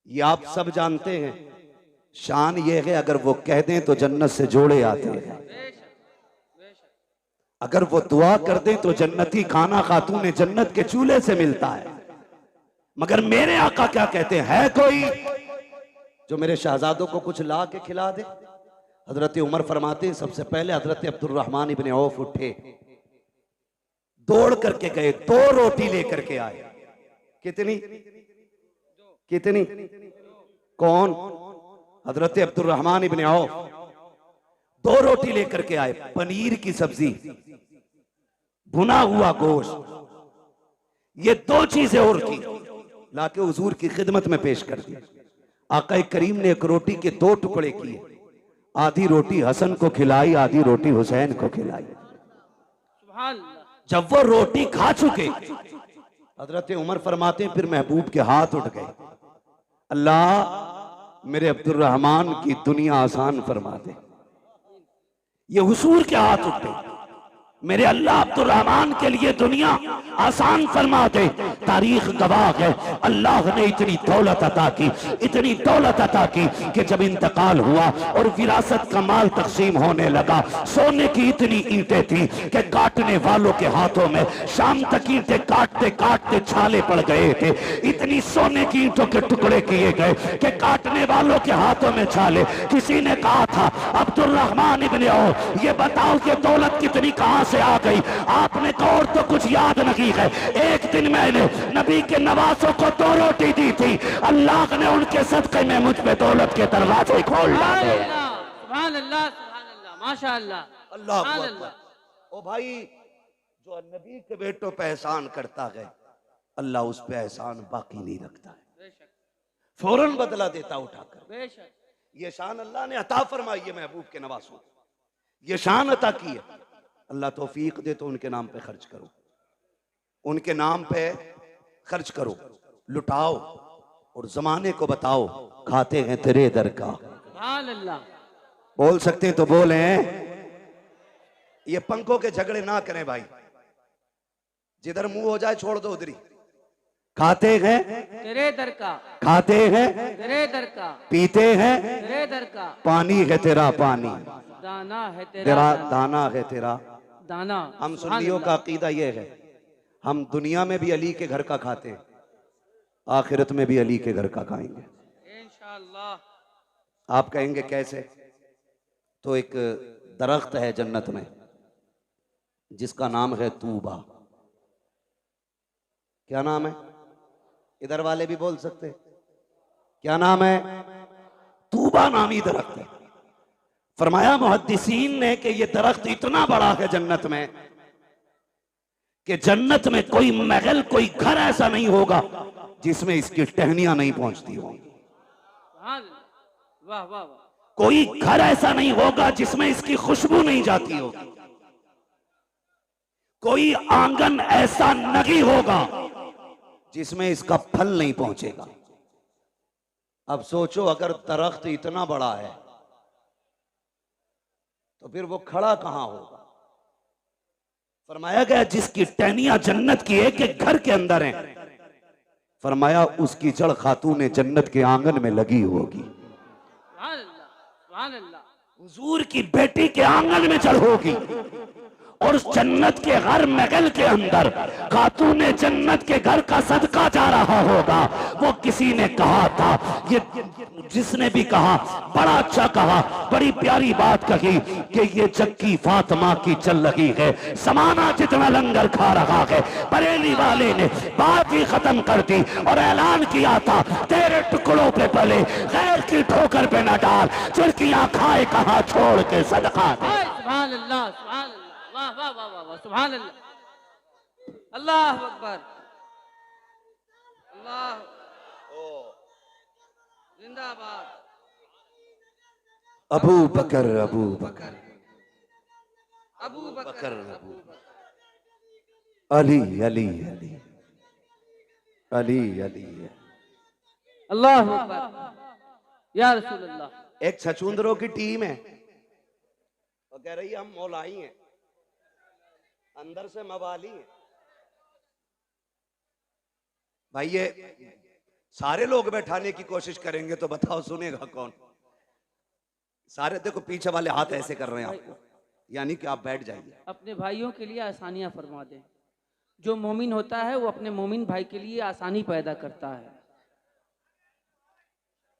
ये आप सब जानते हैं, शान ये है अगर वो कह दें तो जन्नत से जोड़े आते हैं, अगर वो दुआ कर दें तो जन्नती खाना खातून जन्नत के चूल्हे से मिलता है। मगर मेरे आका क्या कहते हैं, है कोई जो मेरे शहजादों को कुछ ला के खिला दे। हजरत उमर फरमाते हैं सबसे पहले हजरत अब्दुर्रहमान इब्ने औफ उठे, दौड़ करके गए, 2 रोटी लेकर के आए। कितनी कितनी? कौन? हजरत अब्दुर्रहमान इब्ने औफ 2 रोटी लेकर के आए, पनीर की सब्जी, भुना हुआ गोश्त, ये 2 चीजें और की, लाके हुजूर की खिदमत में पेश कर दी। आका करीम ने एक रोटी के 2 टुकड़े किए, आधी रोटी हसन को खिलाई, आधी रोटी हुसैन को खिलाई। जब वो रोटी खा चुके, हजरत उमर फरमाते हैं फिर महबूब के हाथ उठ गए, अल्लाह मेरे अब्दुर्रहमान की दुनिया आसान फरमा दे। ये हुजूर के हाथ उठे, मेरे अल्लाह अब्दुर्रहमान के लिए दुनिया आसान फरमा दे। तारीख गवाह है, अल्लाह ने इतनी दौलत अता की, इतनी दौलत अता की कि जब इंतकाल हुआ और विरासत का माल तकसीम होने लगा, सोने की इतनी ईंटें थी कि काटने वालों के हाथों में शाम तक ईंटें काटते काटते छाले पड़ गए थे। इतनी सोने की ईंटों के टुकड़े किए गए कि काटने वालों के हाथों में छाले। किसी ने कहा था अब्दुर्रहमान इब्ने औफ, ये बताओ कि दौलत कितनी कहां से आ गई? आपने कहा और तो कुछ याद नहीं है, एक दिन मैंने नबी के नवासों को 2 रोटी दी थी, अल्लाह ने उनके सदक़े में मुझ पे दौलत के दरवाजे खोल डाले। सुभान अल्लाह, सुभान अल्लाह, माशाअल्लाह, अल्लाह अल्लाह। ओ भाई, जो नबी के बेटों पे एहसान करता है, अल्लाह उस पे एहसान बाकी नहीं रखता है, फौरन बदला देता उठाकर। ये शान अल्लाह ने अता फरमाई है महबूब के नवासों, ये शान अता की है। अल्लाह तौफीक दे तो उनके नाम पे खर्च करो, उनके नाम पे खर्च करो, लुटाओ और जमाने को बताओ खाते हैं तेरे दर का। सुभान अल्लाह। बोल सकते तो बोले। ये पंखों के झगड़े ना करें भाई, जिधर मुंह हो जाए छोड़ दो उधरी। खाते हैं तेरे दर का, खाते हैं तेरे दर का, पीते हैं तेरे दर का, पानी है तेरा पानी, दाना है तेरा दाना है तेरा दाना। हम सुन्नियों का अकीदा ये है, हम दुनिया में भी अली के घर का खाते हैं, आखिरत में भी अली के घर का खाएंगे इंशाअल्लाह। आप कहेंगे कैसे? तो एक दरख्त है जन्नत में जिसका नाम है तूबा। क्या नाम है? इधर वाले भी बोल सकते हैं। क्या नाम है? तूबा नामी दरख्त है। फरमाया मुहद्दिसीन ने कि ये दरख्त इतना बड़ा है जन्नत में कि जन्नत में कोई महल, कोई घर ऐसा नहीं होगा जिसमें इसकी टहनियां नहीं पहुंचती होंगी। वाह वाह वाह। कोई घर ऐसा नहीं होगा जिसमें इसकी खुशबू नहीं जाती होगी। कोई आंगन ऐसा नहीं होगा जिसमें इसका फल नहीं पहुंचेगा। अब सोचो, अगर दरख्त इतना बड़ा है तो फिर वो खड़ा कहां होगा? फरमाया गया जिसकी टहनियां जन्नत की एक एक घर के अंदर हैं, फरमाया उसकी जड़ खातून जन्नत के आंगन में लगी होगी। हुजूर की बेटी के आंगन में जड़ होगी और उस जन्नत के हर महल के अंदर खातून जन्नत के घर का सदका जा रहा होगा। वो किसी ने कहा था, ये जिसने भी कहा बड़ा अच्छा कहा, बड़ी प्यारी बात कही कि ये जक्की फातिमा की चल रही है, समाना जितना लंगर खा रहा है। बरेली वाले ने बात ही खत्म कर दी और ऐलान किया था, तेरे टुकड़ों पे पले गैर की ठोकर पे न डाल, चिड़कियां खाए कहा छोड़ के सदका दे। सुभान अल्लाह, सुभान अल्लाह, वाह वाह वाह वाह वाह, सुभान अल्लाह, अल्लाह अकबर, अल्लाह जिंदाबाद। अबू बकर अबू बकर अबू बकर अबू बकर, अली अली अली अली अली। अल्लाह अकबर, या रसूल अल्लाह। एक छछूंदरों की टीम है और कह रही है हम मौलाई हैं, अंदर से मवाली हैं। भाई ये सारे लोग बैठाने की कोशिश करेंगे तो बताओ सुनेगा कौन? सारे देखो पीछे वाले हाथ ऐसे कर रहे हैं आपको, यानी कि आप बैठ जाइए। अपने भाइयों के लिए आसानियां फरमा दें। जो मोमिन होता है वो अपने मोमिन भाई के लिए आसानी पैदा करता है।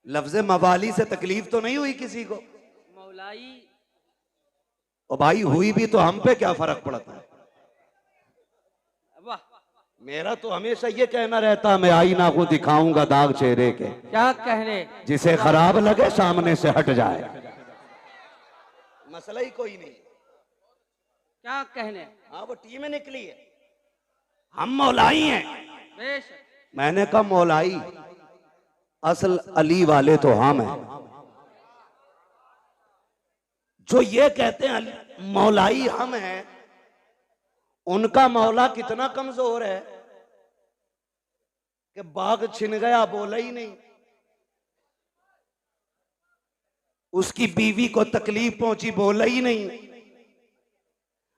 लफ्ज़ मवाली से तकलीफ तो नहीं हुई किसी को? मौलाई और भाई हुई भी तो हम पे क्या फर्क पड़ता है? वाह, मेरा तो हमेशा ये कहना रहता, मैं आईना को दिखाऊंगा दाग चेहरे के, क्या कहने, जिसे खराब लगे सामने से हट जाए। मसला ही कोई नहीं, क्या कहने। हाँ वो टीम निकली है, हम मौलाई हैं। बेशक। मैंने कहा मौलाई, असल अली वाले तो हम हैं। जो ये कहते हैं मौलाई हम हैं, उनका मौला कितना कमजोर है कि बाग छिन गया बोला ही नहीं, उसकी बीवी को तकलीफ पहुंची बोला ही नहीं,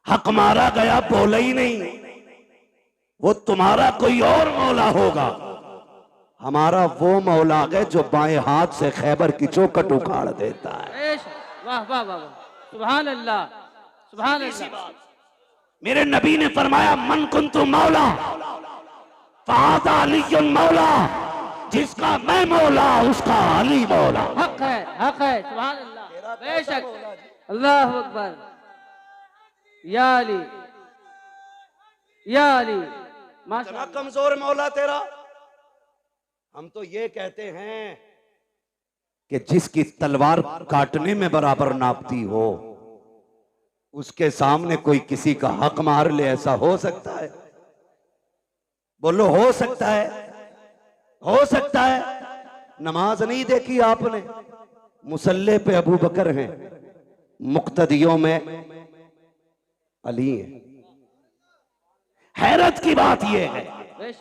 हक मारा गया बोला ही नहीं। वो तुम्हारा कोई और मौला होगा, हमारा वो मौला है जो बाएं हाथ से खैबर की चौखट उखाड़ देता है। वाह वाह वाह, सुभान अल्लाह, सुभान अल्लाह। मेरे नबी ने फरमाया मन कुन्तु मौला फ़हाज़ा अलीयुन मौला, जिसका मैं मौला उसका अली मौला। हक है, सुभान अल्लाह, बेशक। अल्लाह अकबर, या अली, या अली, इतना कमजोर मौला तेरा। हम तो ये कहते हैं कि जिसकी तलवार काटने में बराबर नापती हो, उसके सामने कोई किसी का हक मार ले, ऐसा हो सकता है? बोलो हो सकता है? हो सकता है। नमाज नहीं देखी आपने? मुसल्ले पे अबू बकर हैं, मुक्तदियों में अली हैं। हैरत की बात यह है,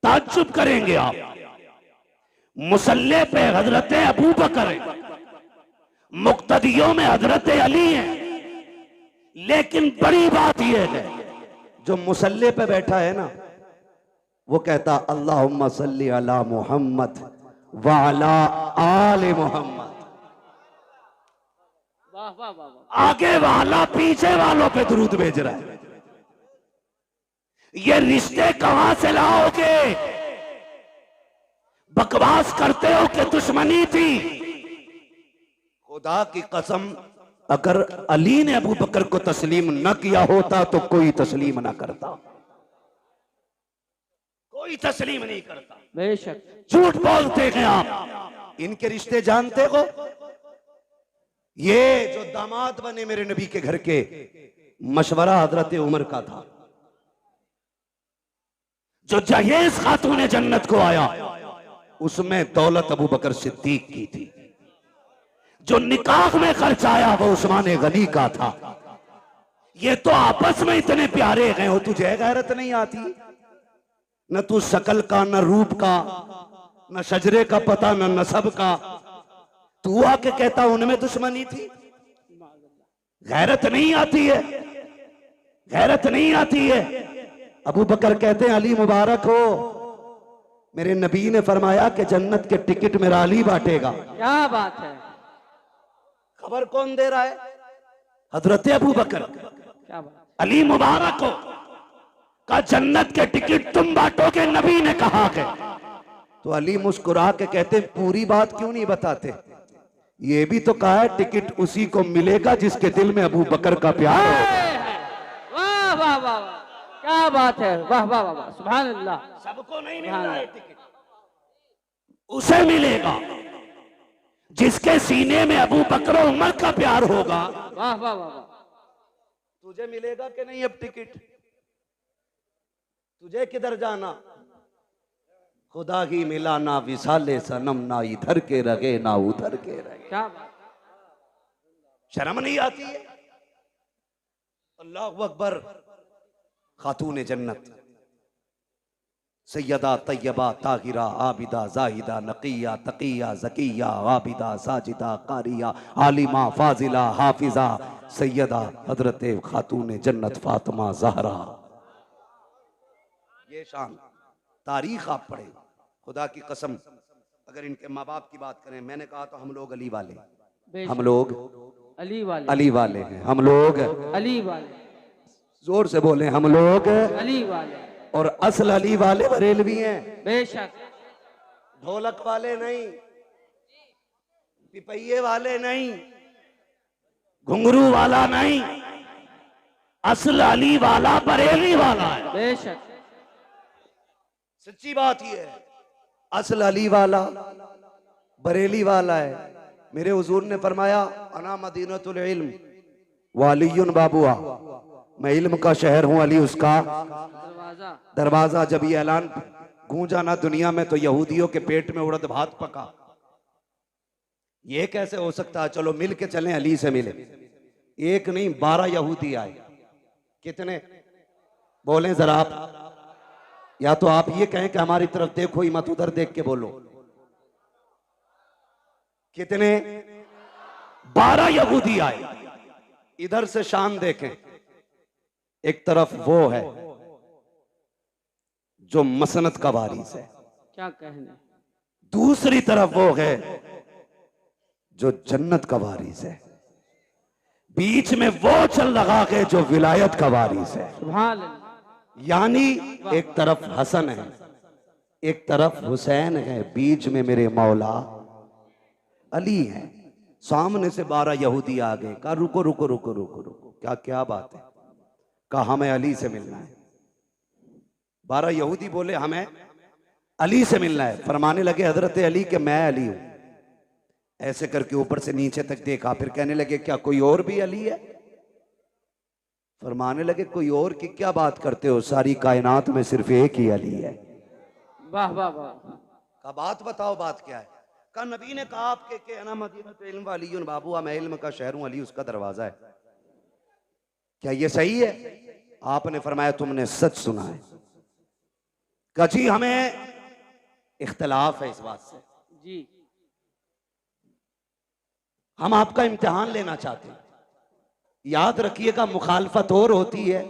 ताज्जुब करेंगे आप, मुसल्ले पे हजरत अबू बकर हैं, मुक्तदियों में हजरत अली हैं। लेकिन बड़ी बात यह है, जो मुसल्ले पे बैठा है ना, वो कहता अल्लाहुम्मा सल्ली अला मुहम्मद व अला आले मुहम्मद। वाह वाह वाह। आगे वाला पीछे वालों पे दुरूद भेज रहा है। ये रिश्ते कहां से लाओगे? बकवास करते हो कि दुश्मनी थी। खुदा की कसम, अगर अली ने अबू बकर को तस्लीम न किया होता तो कोई तस्लीम न करता, कोई तस्लीम नहीं करता। बेशक। झूठ बोलते हैं आप। इनके रिश्ते जानते हो? ये जो दामाद बने मेरे नबी के घर के, मशवरा हजरत उमर का था। जो जहेज खातून जन्नत को आया, उसमें दौलत अबू बकर सिद्दीक की थी। जो निकाह में खर्च आया वो उस्मान गनी का था। ये तो आपस में इतने प्यारे गए हो, तुझे गैरत नहीं आती? न तू शकल का, न रूप का, न शजरे का पता, न नसब का। तू आके कहता उनमें दुश्मनी थी। गैरत नहीं आती है, गैरत नहीं आती है। अबू बकर कहते हैं अली मुबारक हो, मेरे नबी ने फरमाया कि जन्नत के टिकट मेरा अली बांटेगा। क्या बात है। खबर कौन दे रहा है? हजरत अबू बकर। क्या बात। अली मुबारक हो का जन्नत के टिकट तुम बांटोगे, नबी ने कहा के। तो अली मुस्कुरा के कहते पूरी बात क्यों नहीं बताते? ये भी तो कहा है टिकट उसी को मिलेगा जिसके दिल में अबू बकर का प्यार हो। वाह वाह वाह वाह, क्या बात है। वाह वाह वाह, सुभान अल्लाह। सबको नहीं मिल रहा है टिकट, उसे मिलेगा जिसके सीने में अबू बकर और उमर का प्यार होगा। वाह वाह वाह। तुझे मिलेगा कि नहीं अब टिकट? तुझे किधर जाना? खुदा ही मिला ना विसाले सनम, ना इधर के रगे ना उधर के रगे। क्या बात। शर्म नहीं आती है? अल्लाहु अकबर। खातून जन्नत सैयदा तैयबा ताहिरा आबिदा जाहिदा नकिया तकिया जकिया आबिदा साजिदा कारिया आलिमा फाजिला हाफिजा सैयदा हजरत खातून जन्नत फातिमा ज़हरा। ये शान तारीख आप पढ़े, खुदा की कसम। अगर इनके माँ बाप की बात करें, मैंने कहा तो हम लोग अली वाले, हम लोग अली वाले, अली वाले हैं, हम लोग अली वाले। जोर से बोले, हम लोग अली वाले। और असल अली वाले बरेलवी हैं। बेशक। ढोलक वाले नहीं, पिपैये वाले नहीं, घुंघरू वाला नहीं, असल अली वाला बरेली वाला है। बेशक। सच्ची बात ये है, असल अली वाला बरेली वाला है। मेरे हुजूर ने फरमाया अना मदीनतुल इल्म वालियुन बाबुआ, मैं इल्म का शहर हूं, अली उसका दरवाजा। जब ये ऐलान गूंजा ना दुनिया में, तो यहूदियों के पेट में उड़द भात पका। ये कैसे हो सकता है? चलो मिल के चलें, अली से मिले। एक नहीं 12 यहूदी आए। कितने बोले जरा आप? या तो आप ये कहें कि हमारी तरफ देखो ही मत, उधर देख के बोलो। कितने? 12 यहूदी आए। इधर से शान देखें, एक तरफ वो है जो मसनत का वारिस है, क्या कहने। दूसरी तरफ वो है जो जन्नत का वारिस है, बीच में वो चल रहा है जो विलायत का वारिस है। सुभान अल्लाह। यानी एक तरफ हसन है, एक तरफ हुसैन है, बीच में मेरे मौला अली है। सामने से 12 यहूदी आ गए। कहा रुको रुको रुको रुको रुको, क्या क्या बात है? कहा हमें अली से मिलना है। 12 यहूदी बोले हमें अली से मिलना है। फरमाने लगे हजरत अली के मैं अली हूं। ऐसे करके ऊपर से नीचे तक देखा, फिर कहने लगे क्या कोई और भी अली है? फरमाने लगे कोई और की क्या बात करते हो, सारी कायनात में सिर्फ एक ही अली है। वाह वाह वाह। का बात बताओ, बात क्या है? का नबी ने कहा आपके के अना मदीनतुल इल्म वालियुन बाबुआ, मैं इल्म का शहर हूं, अली उसका दरवाजा है। क्या ये सही है? आपने फरमाया तुमने सच सुना है। कहा जी हमें इख्तलाफ है इस बात से, जी। हम आपका इम्तिहान लेना चाहते हैं। याद रखिएगा, मुखालफत और होती है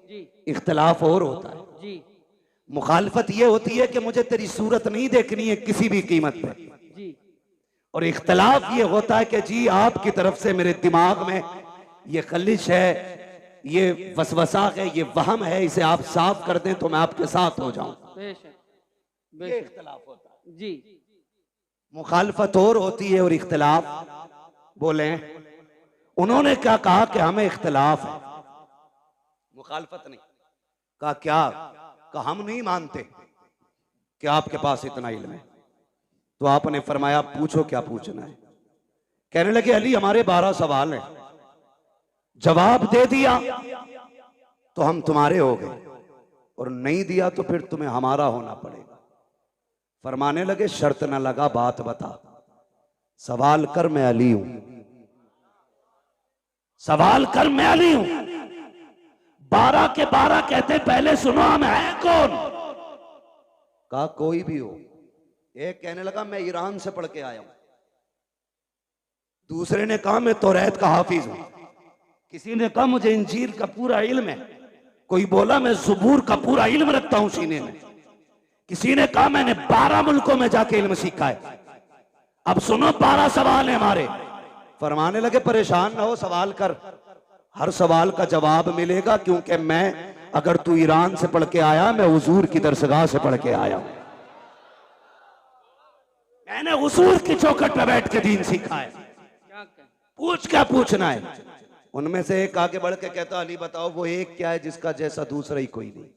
जी, इख्तलाफ और होता है। जी मुखालफत ये होती है कि मुझे तेरी सूरत नहीं देखनी है किसी भी कीमत पे, जी। और इख्तलाफ ये होता है कि जी आपकी तरफ से मेरे दिमाग में ये खलिश है, ये वसवसा है, ये वहम है, इसे आप साफ कर दें तो मैं आपके साथ हो जाऊं। बेशक ये बेशक। इख्तलाफ होता है। जी। मुखालफत और होती है और इख्तलाफ। बोले उन्होंने क्या कहा कि हमें इख्तलाफ है, मुखालफत नहीं। कहा क्या? कहा हम नहीं मानते कि आपके पास इतना इल्म है। तो आपने फरमाया पूछो क्या पूछना है। कहने लगे अली हमारे 12 सवाल हैं, जवाब दे दिया तो हम तुम्हारे हो गए और नहीं दिया तो फिर तुम्हें हमारा होना पड़ेगा। फरमाने लगे शर्त न लगा, बात बता, सवाल कर मैं अली हूं, सवाल कर मैं अली हूं। 12 के 12 कहते पहले सुनो हम हैं कौन। कहा कोई भी हो। एक कहने लगा मैं ईरान से पढ़ के आया हूं, दूसरे ने कहा मैं तौरात का हाफिज हूं, किसी ने कहा मुझे इंजील का पूरा इल्म है, कोई बोला मैं ज़बूर का पूरा इल्म रखता हूं सीने में, किसी ने कहा मैंने 12 मुल्कों में जाके इल्म सीखा है। अब सुनो 12 सवाल है हमारे। फरमाने लगे परेशान ना हो, सवाल कर, हर सवाल का जवाब मिलेगा, क्योंकि मैं, अगर तू ईरान से पढ़ के आया, मैं हुजूर की दरसगाह से पढ़ के आया हूं, मैंने हुजूर की चौखट पे बैठ के दीन सीखा है, पूछ क्या पूछना है। उनमें से एक आगे बढ़ के कहता अली बताओ वो एक क्या है जिसका जैसा दूसरा ही कोई नहीं।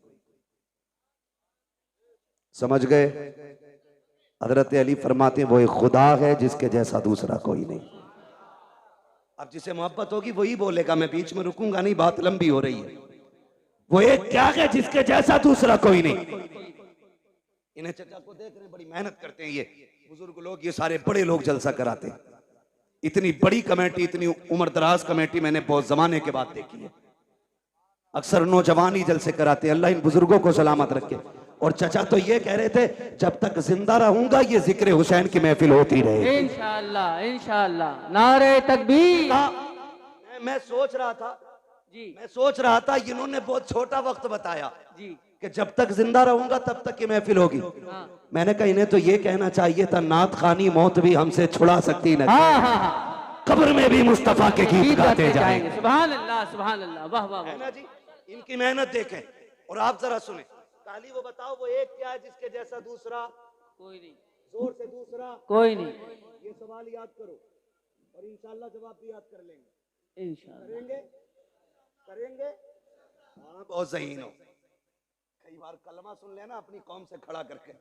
समझ गए? हजरत अली फरमाते हैं वो एक खुदा है जिसके जैसा दूसरा कोई नहीं। अब जिसे मोहब्बत होगी वही बोलेगा, मैं बीच में रुकूंगा नहीं, बात लंबी हो रही है। वो एक क्या है जिसके जैसा दूसरा कोई नहीं। इन्हें चचा को देख रहे हैं, बड़ी मेहनत करते हैं ये बुजुर्ग लोग, ये सारे बड़े लोग जलसा कराते हैं। इतनी बड़ी कमेटी, इतनी उम्र दराज कमेटी मैंने बहुत जमाने के बाद देखी है। अक्सर नौजवान ही जलसे कराते हैं, अल्लाह इन बुजुर्गों को सलामत रखे। और चचा तो ये कह रहे थे जब तक जिंदा रहूंगा ये जिक्र हुसैन की महफिल होती रहेगी इंशाअल्लाह, इंशाअल्लाह। नारे तकबीर। मैं सोच रहा था जी, मैं सोच रहा था इन्होंने बहुत छोटा वक्त बताया जी, कि जब तक जिंदा रहूंगा तब तक की महफिल होगी। हाँ। मैंने कहा इन्हें तो ये कहना चाहिए था नात खानी मौत भी हमसे छुड़ा सकती नहीं, हाँ, हाँ, हाँ। कब्र में भी मुस्तफा के गीत गाते जाएंगे। सुभान अल्लाह, सुभान अल्लाह, वाह वाह वाह। है ना जी, इनकी मेहनत देखें। और आप जरा सुने, काली वो बताओ वो एक क्या है जिसके जैसा दूसरा कोई नहीं, जोर से दूसरा कोई नहीं। ये सवाल याद करो और इंशाल्लाह जवाब भी याद कर लेंगे। इंशाअल्लाह करेंगे करेंगे। हाँ बहुत ज़हीन हो। कई बार कलमा सुन लेना अपनी कौम से खड़ा करके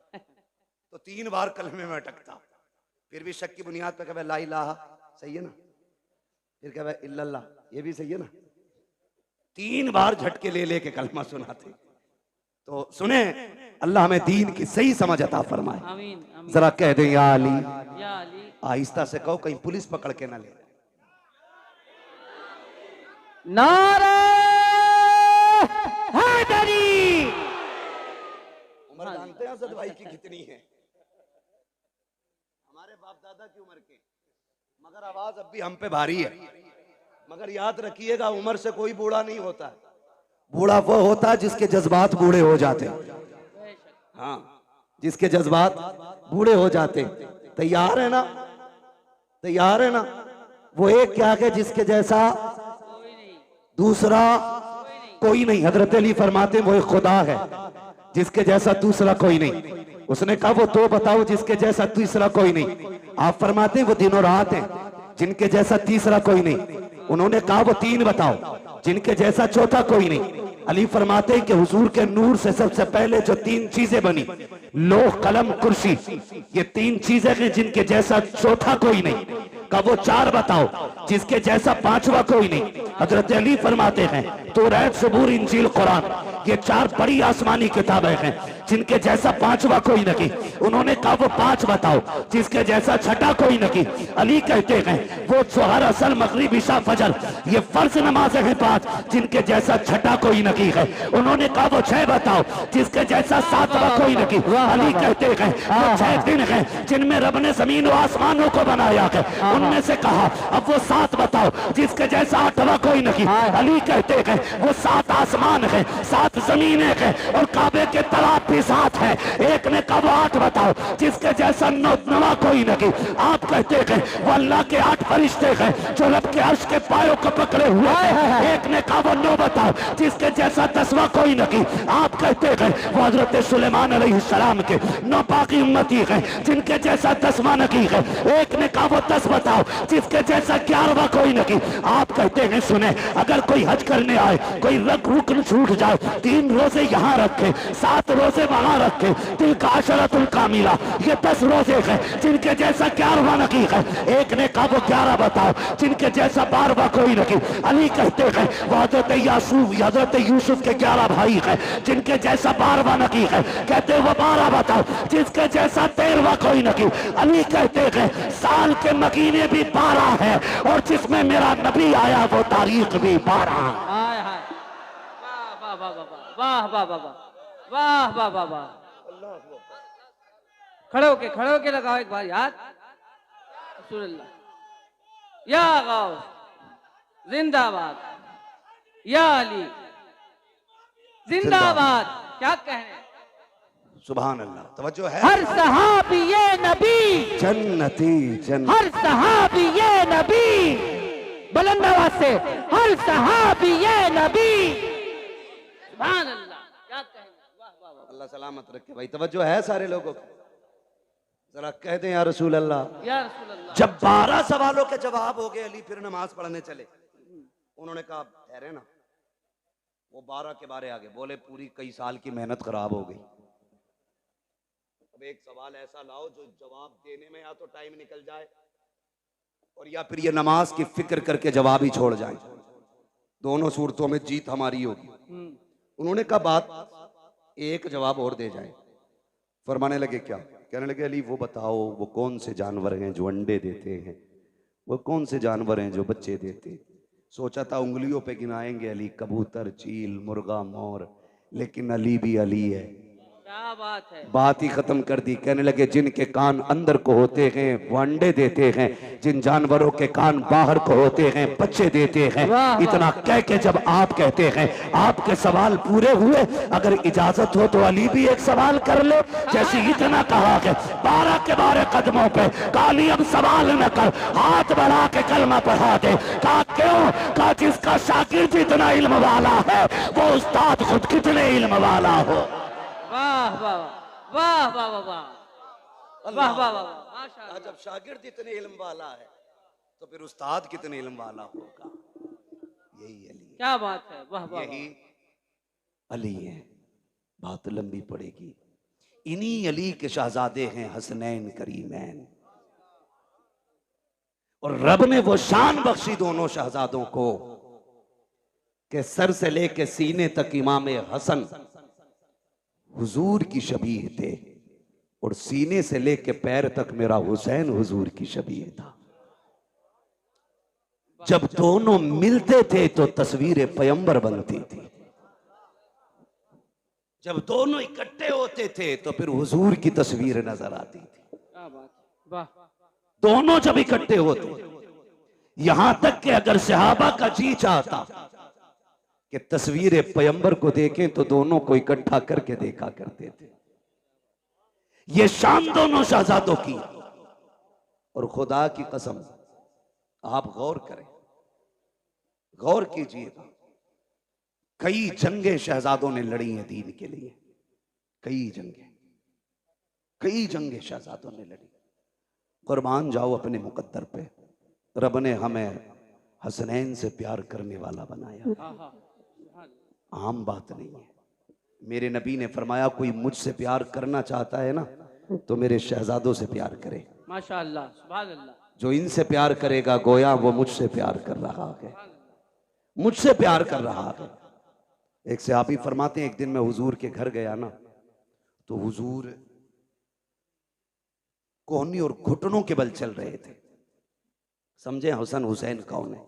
तो 3 बार कलमे में अटकता, फिर भी शक की बुनियाद पे कहे ला इलाहा, सही है ना, फिर कहे इल्लल्लाह, ये भी सही है ना। 3 बार झटके ले लेके कलमा सुनाते। तो सुने, अल्लाह हमें दीन की सही समझ अता फरमाए। आमीन, आमीन। जरा कह दे या अली, या अली। आहिस्ता से कहो कहीं पुलिस पकड़ के ना ले। नारे हैदरी। उम्र जानते हैं असद भाई की कितनी है? हमारे बाप दादा की उम्र के, मगर आवाज अब भी हम पे भारी है। मगर याद रखिएगा उम्र से कोई बूढ़ा नहीं होता, बूढ़ा वो होता है जिसके जज्बात बूढ़े हो जाते। हाँ, जिसके जज्बात बूढ़े हो जाते। तैयार है ना? तैयार है ना? वो एक क्या है जिसके जैसा दूसरा कोई नहीं। हजरत अली फरमाते हैं वो एक खुदा है जिसके जैसा दूसरा कोई नहीं। उसने कहा वो तो बताओ जिसके जैसा तीसरा कोई नहीं। आप फरमाते हैं वो दिन और रात है जिनके जैसा तीसरा कोई नहीं। उन्होंने कहा वो 3 बताओ जिनके जैसा चौथा कोई नहीं। अली फरमाते हैं कि हुजूर के नूर से सबसे पहले जो 3 चीजें बनी, लोह कलम कुर्सी, ये 3 चीजें हैं जिनके जैसा चौथा कोई नहीं। का वो 4 बताओ जिसके जैसा 5वां कोई नहीं। हजरत अली फरमाते हैं तौरात, ज़बूर, इंजील, कुरान, ये 4 बड़ी आसमानी किताबें हैं जिनके जैसा 5वां कोई नहीं। उन्होंने कहा वो 5 बताओ जिसके जैसा छठा कोई नहीं। अली कहते हैं वो ज़ोहर, असर, मगरिब, इशा, फजर, ये फर्ज नमाजें हैं 5 जिनके जैसा छठा कोई नहीं है। उन्होंने कहा वो 6 बताओ जिसके जैसा 7वां कोई नहीं। अली कहते हैं वो 6 दिन हैं जिनमें रब ने जमीन और आसमानों को बनाया है। उनमें से कहा अब वो 7 बताओ जिसके जैसा 8वां कोई नहीं। अली कहते हैं वो 7 आसमान है, 7 जमीनें हैं और काबे के तलाब भी 7 है। एक ने कहा वो 8 बताओ जिसके जैसा 9वां कोई नहीं। आप कहते हैं वो अल्लाह के 8 फरिश्ते हैं जो रब के अर्श के पायों को पकड़े हुए हैं। एक ने कहा वो 9 बताओ जिसके जैसा 10वां कोई नहीं। आप कहते हैं वो हजरत सुलेमान अलैहिस्सलाम के 9 बाकी उम्मती हैं जिनके जैसा 10वां नहीं है। एक ने कहा वो 10 बताओ जिसके जैसा 11वां कोई नहीं। आप कहते हैं सुने, अगर कोई हज करने आए, कोई रुकन छूट जाए, 3 रोजे यहाँ रखे, 7 रोजे वहां रखे। तिलका अशरतुल कामिला, ये 10 रोजे हैं जिनके जैसा 11वां नकी है। एक ने कहा वो 11 बताओ जिनके जैसा 12वां कोई नहीं। अली कहते हैं वो हजरत यूसुफ के 11 भाई हैं जिनके जैसा 12वां नकी है। कहते वो 12 बताओ जिसके जैसा 13वां कोई नहीं। अली कहते हैं साल के महीने भी 12 है और जिसमें मेरा नबी आया वो तारीख भी 12। हाय हाय, वाह वाह वाह वाह वाह वाह वाह वाह वाह वाह। खड़े होके लगाओ एक बार याद। रसूलुल्लाह या गौस जिंदाबाद, या अली जिंदाबाद। क्या कहें, सुभान अल्लाह। तवज्जो है। हर सहाबी ये नबी, जन्नती जन्नत। हर सहाबी ये नबी, बुलंद आवाज से हर सहाबी ये नबी। सुभान अल्लाह। क्या कहें, वाह वाह वाह। अल्लाह सलामत रखे भाई। तवज्जो है सारे लोगों को। जरा कहते हैं या रसूल अल्लाह। या रसूल अल्लाह। जब 12 सवालों के जवाब हो गए, अली फिर नमाज पढ़ने चले। उन्होंने कहा ठहरे ना, वो 12 के बारे आगे बोले पूरी कई साल की मेहनत खराब हो गई। अब एक सवाल ऐसा लाओ जो जवाब देने में या तो टाइम निकल जाए और या फिर ये नमाज की फिक्र करके जवाब ही छोड़ जाए। दोनों सूरतों में जीत हमारी होगी। उन्होंने कहा बात एक जवाब और दे जाए। फरमाने लगे क्या? कहने लगे अली वो बताओ वो कौन से जानवर हैं जो अंडे देते हैं, वो कौन से जानवर हैं जो बच्चे देते हैं। सोचा था उंगलियों पे गिनाएंगे अली, कबूतर, चील, मुर्गा, मोर, लेकिन अली भी अली है। क्या बात है। बात ही खत्म कर दी। कहने लगे जिनके कान अंदर को होते हैं वो अंडे देते हैं, जिन जानवरों के कान बाहर को होते हैं बच्चे देते हैं। इतना कह के जब आप कहते हैं आपके सवाल पूरे हुए, अगर इजाजत हो तो अली भी एक सवाल कर ले। जैसे इतना कहा कि 12 के 12 कदमों पे काली अब सवाल न कर, हाथ बढ़ा के कलमा पढ़ा दे। कहा क्यों? कहा जिसका शागिर्द इतना इल्म वाला है वो उस्ताद खुद कितने इल्म वाला हो। वाह वाह वाह वाह वाह वाह वाह वाह वाह माशाअल्लाह। जब शागिर्द इतने इल्म वाला है तो फिर उस्ताद कितने इल्म वाला होगा। यही अली। क्या बात है, वाह वाह। यही अली है। बात लंबी पड़ेगी। इन्हीं अली के शहजादे हैं हसनैन करीमैन, और रब ने वो शान बख्शी दोनों शहजादों को कि सर से लेके सीने तक इमाम हसन हुजूर की शबीह थे और सीने से लेके पैर तक मेरा हुसैन हुजूर की शबीह था। जब दोनों मिलते थे तो तस्वीर पैगंबर बनती थी। जब दोनों इकट्ठे होते थे तो फिर हुजूर की तस्वीर नजर आती थी। क्या बात, वाह। दोनों जब इकट्ठे होते, यहां तक कि अगर सहाबा का जी चाहता कि तस्वीर पैगंबर को देखें तो दोनों को इकट्ठा करके देखा करते थे। ये शान दोनों शहजादों की। और खुदा की कसम आप गौर करें, गौर कीजिएगा, कई जंगें शहजादों ने लड़ी हैं दीन के लिए। कई जंगें शहजादों ने लड़ी। कुर्बान जाओ अपने मुकद्दर पे। रब ने हमें हसनैन से प्यार करने वाला बनाया। आम बात नहीं है। मेरे नबी ने फरमाया कोई मुझसे प्यार करना चाहता है ना तो मेरे शहजादों से प्यार करे। माशाअल्लाह, सुभान अल्लाह। जो इनसे प्यार करेगा गोया वो मुझसे प्यार कर रहा है, मुझसे प्यार कर रहा है। एक सहाबी फरमाते हैं एक दिन मैं हुजूर के घर गया ना तो हुजूर कोहनी और घुटनों के बल चल रहे थे। समझे हसन हुसैन कौन है?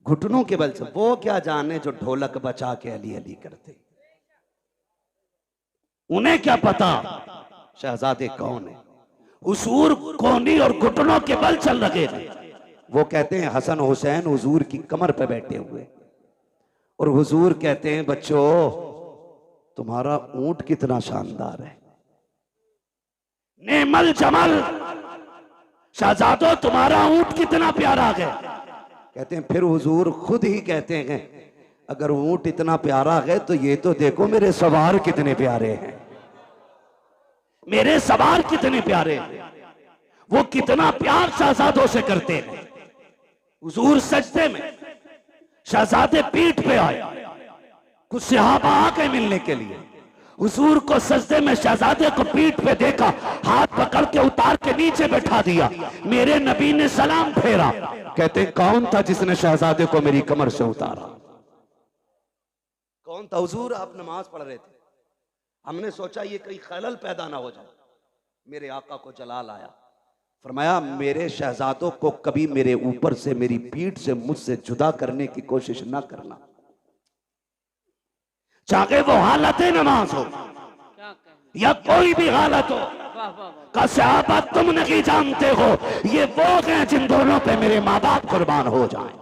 घुटनों के बल से। वो क्या जाने जो ढोलक बचा के अली अली करते, उन्हें क्या पता शहजादे कौन है। हुजूर कोहनी और घुटनों के बल चल रहे थे। वो कहते हैं हसन हुसैन हुजूर की कमर पे बैठे हुए और हुजूर कहते हैं बच्चों तुम्हारा ऊंट कितना शानदार है, नेमल जमल। शहजादो तुम्हारा ऊंट कितना प्यारा है। कहते हैं फिर हुजूर खुद ही कहते हैं अगर ऊंट इतना प्यारा है तो ये तो देखो मेरे सवार कितने प्यारे हैं, मेरे सवार कितने प्यारे हैं। वो कितना प्यार शहजादों से करते हैं। हुजूर सजदे में, शहजादे पीठ पे आए, कुछ सहाबा आ गए मिलने के लिए। हुजूर को सजदे में शहजादे को पीठ पे देखा, हाथ पकड़ के उतार के नीचे बैठा दिया। मेरे नबी ने सलाम फेरा। कहते कौन था जिसने शहजादे को मेरी कमर से उतारा? कौन था हुजूर? आप नमाज पढ़ रहे थे, हमने सोचा ये कहीं खलल पैदा ना हो जाए। मेरे आका को जलाल आया, फरमाया मेरे शहजादों को कभी मेरे ऊपर से, मेरी पीठ से, मुझसे जुदा करने की कोशिश ना करना, चाहे वो हालत नमाज हो या कोई भी हालत हो। का सहाबा तुम नहीं जानते हो, ये वो हैं जिन दोनों पे मेरे माँ बाप कुर्बान हो जाएं।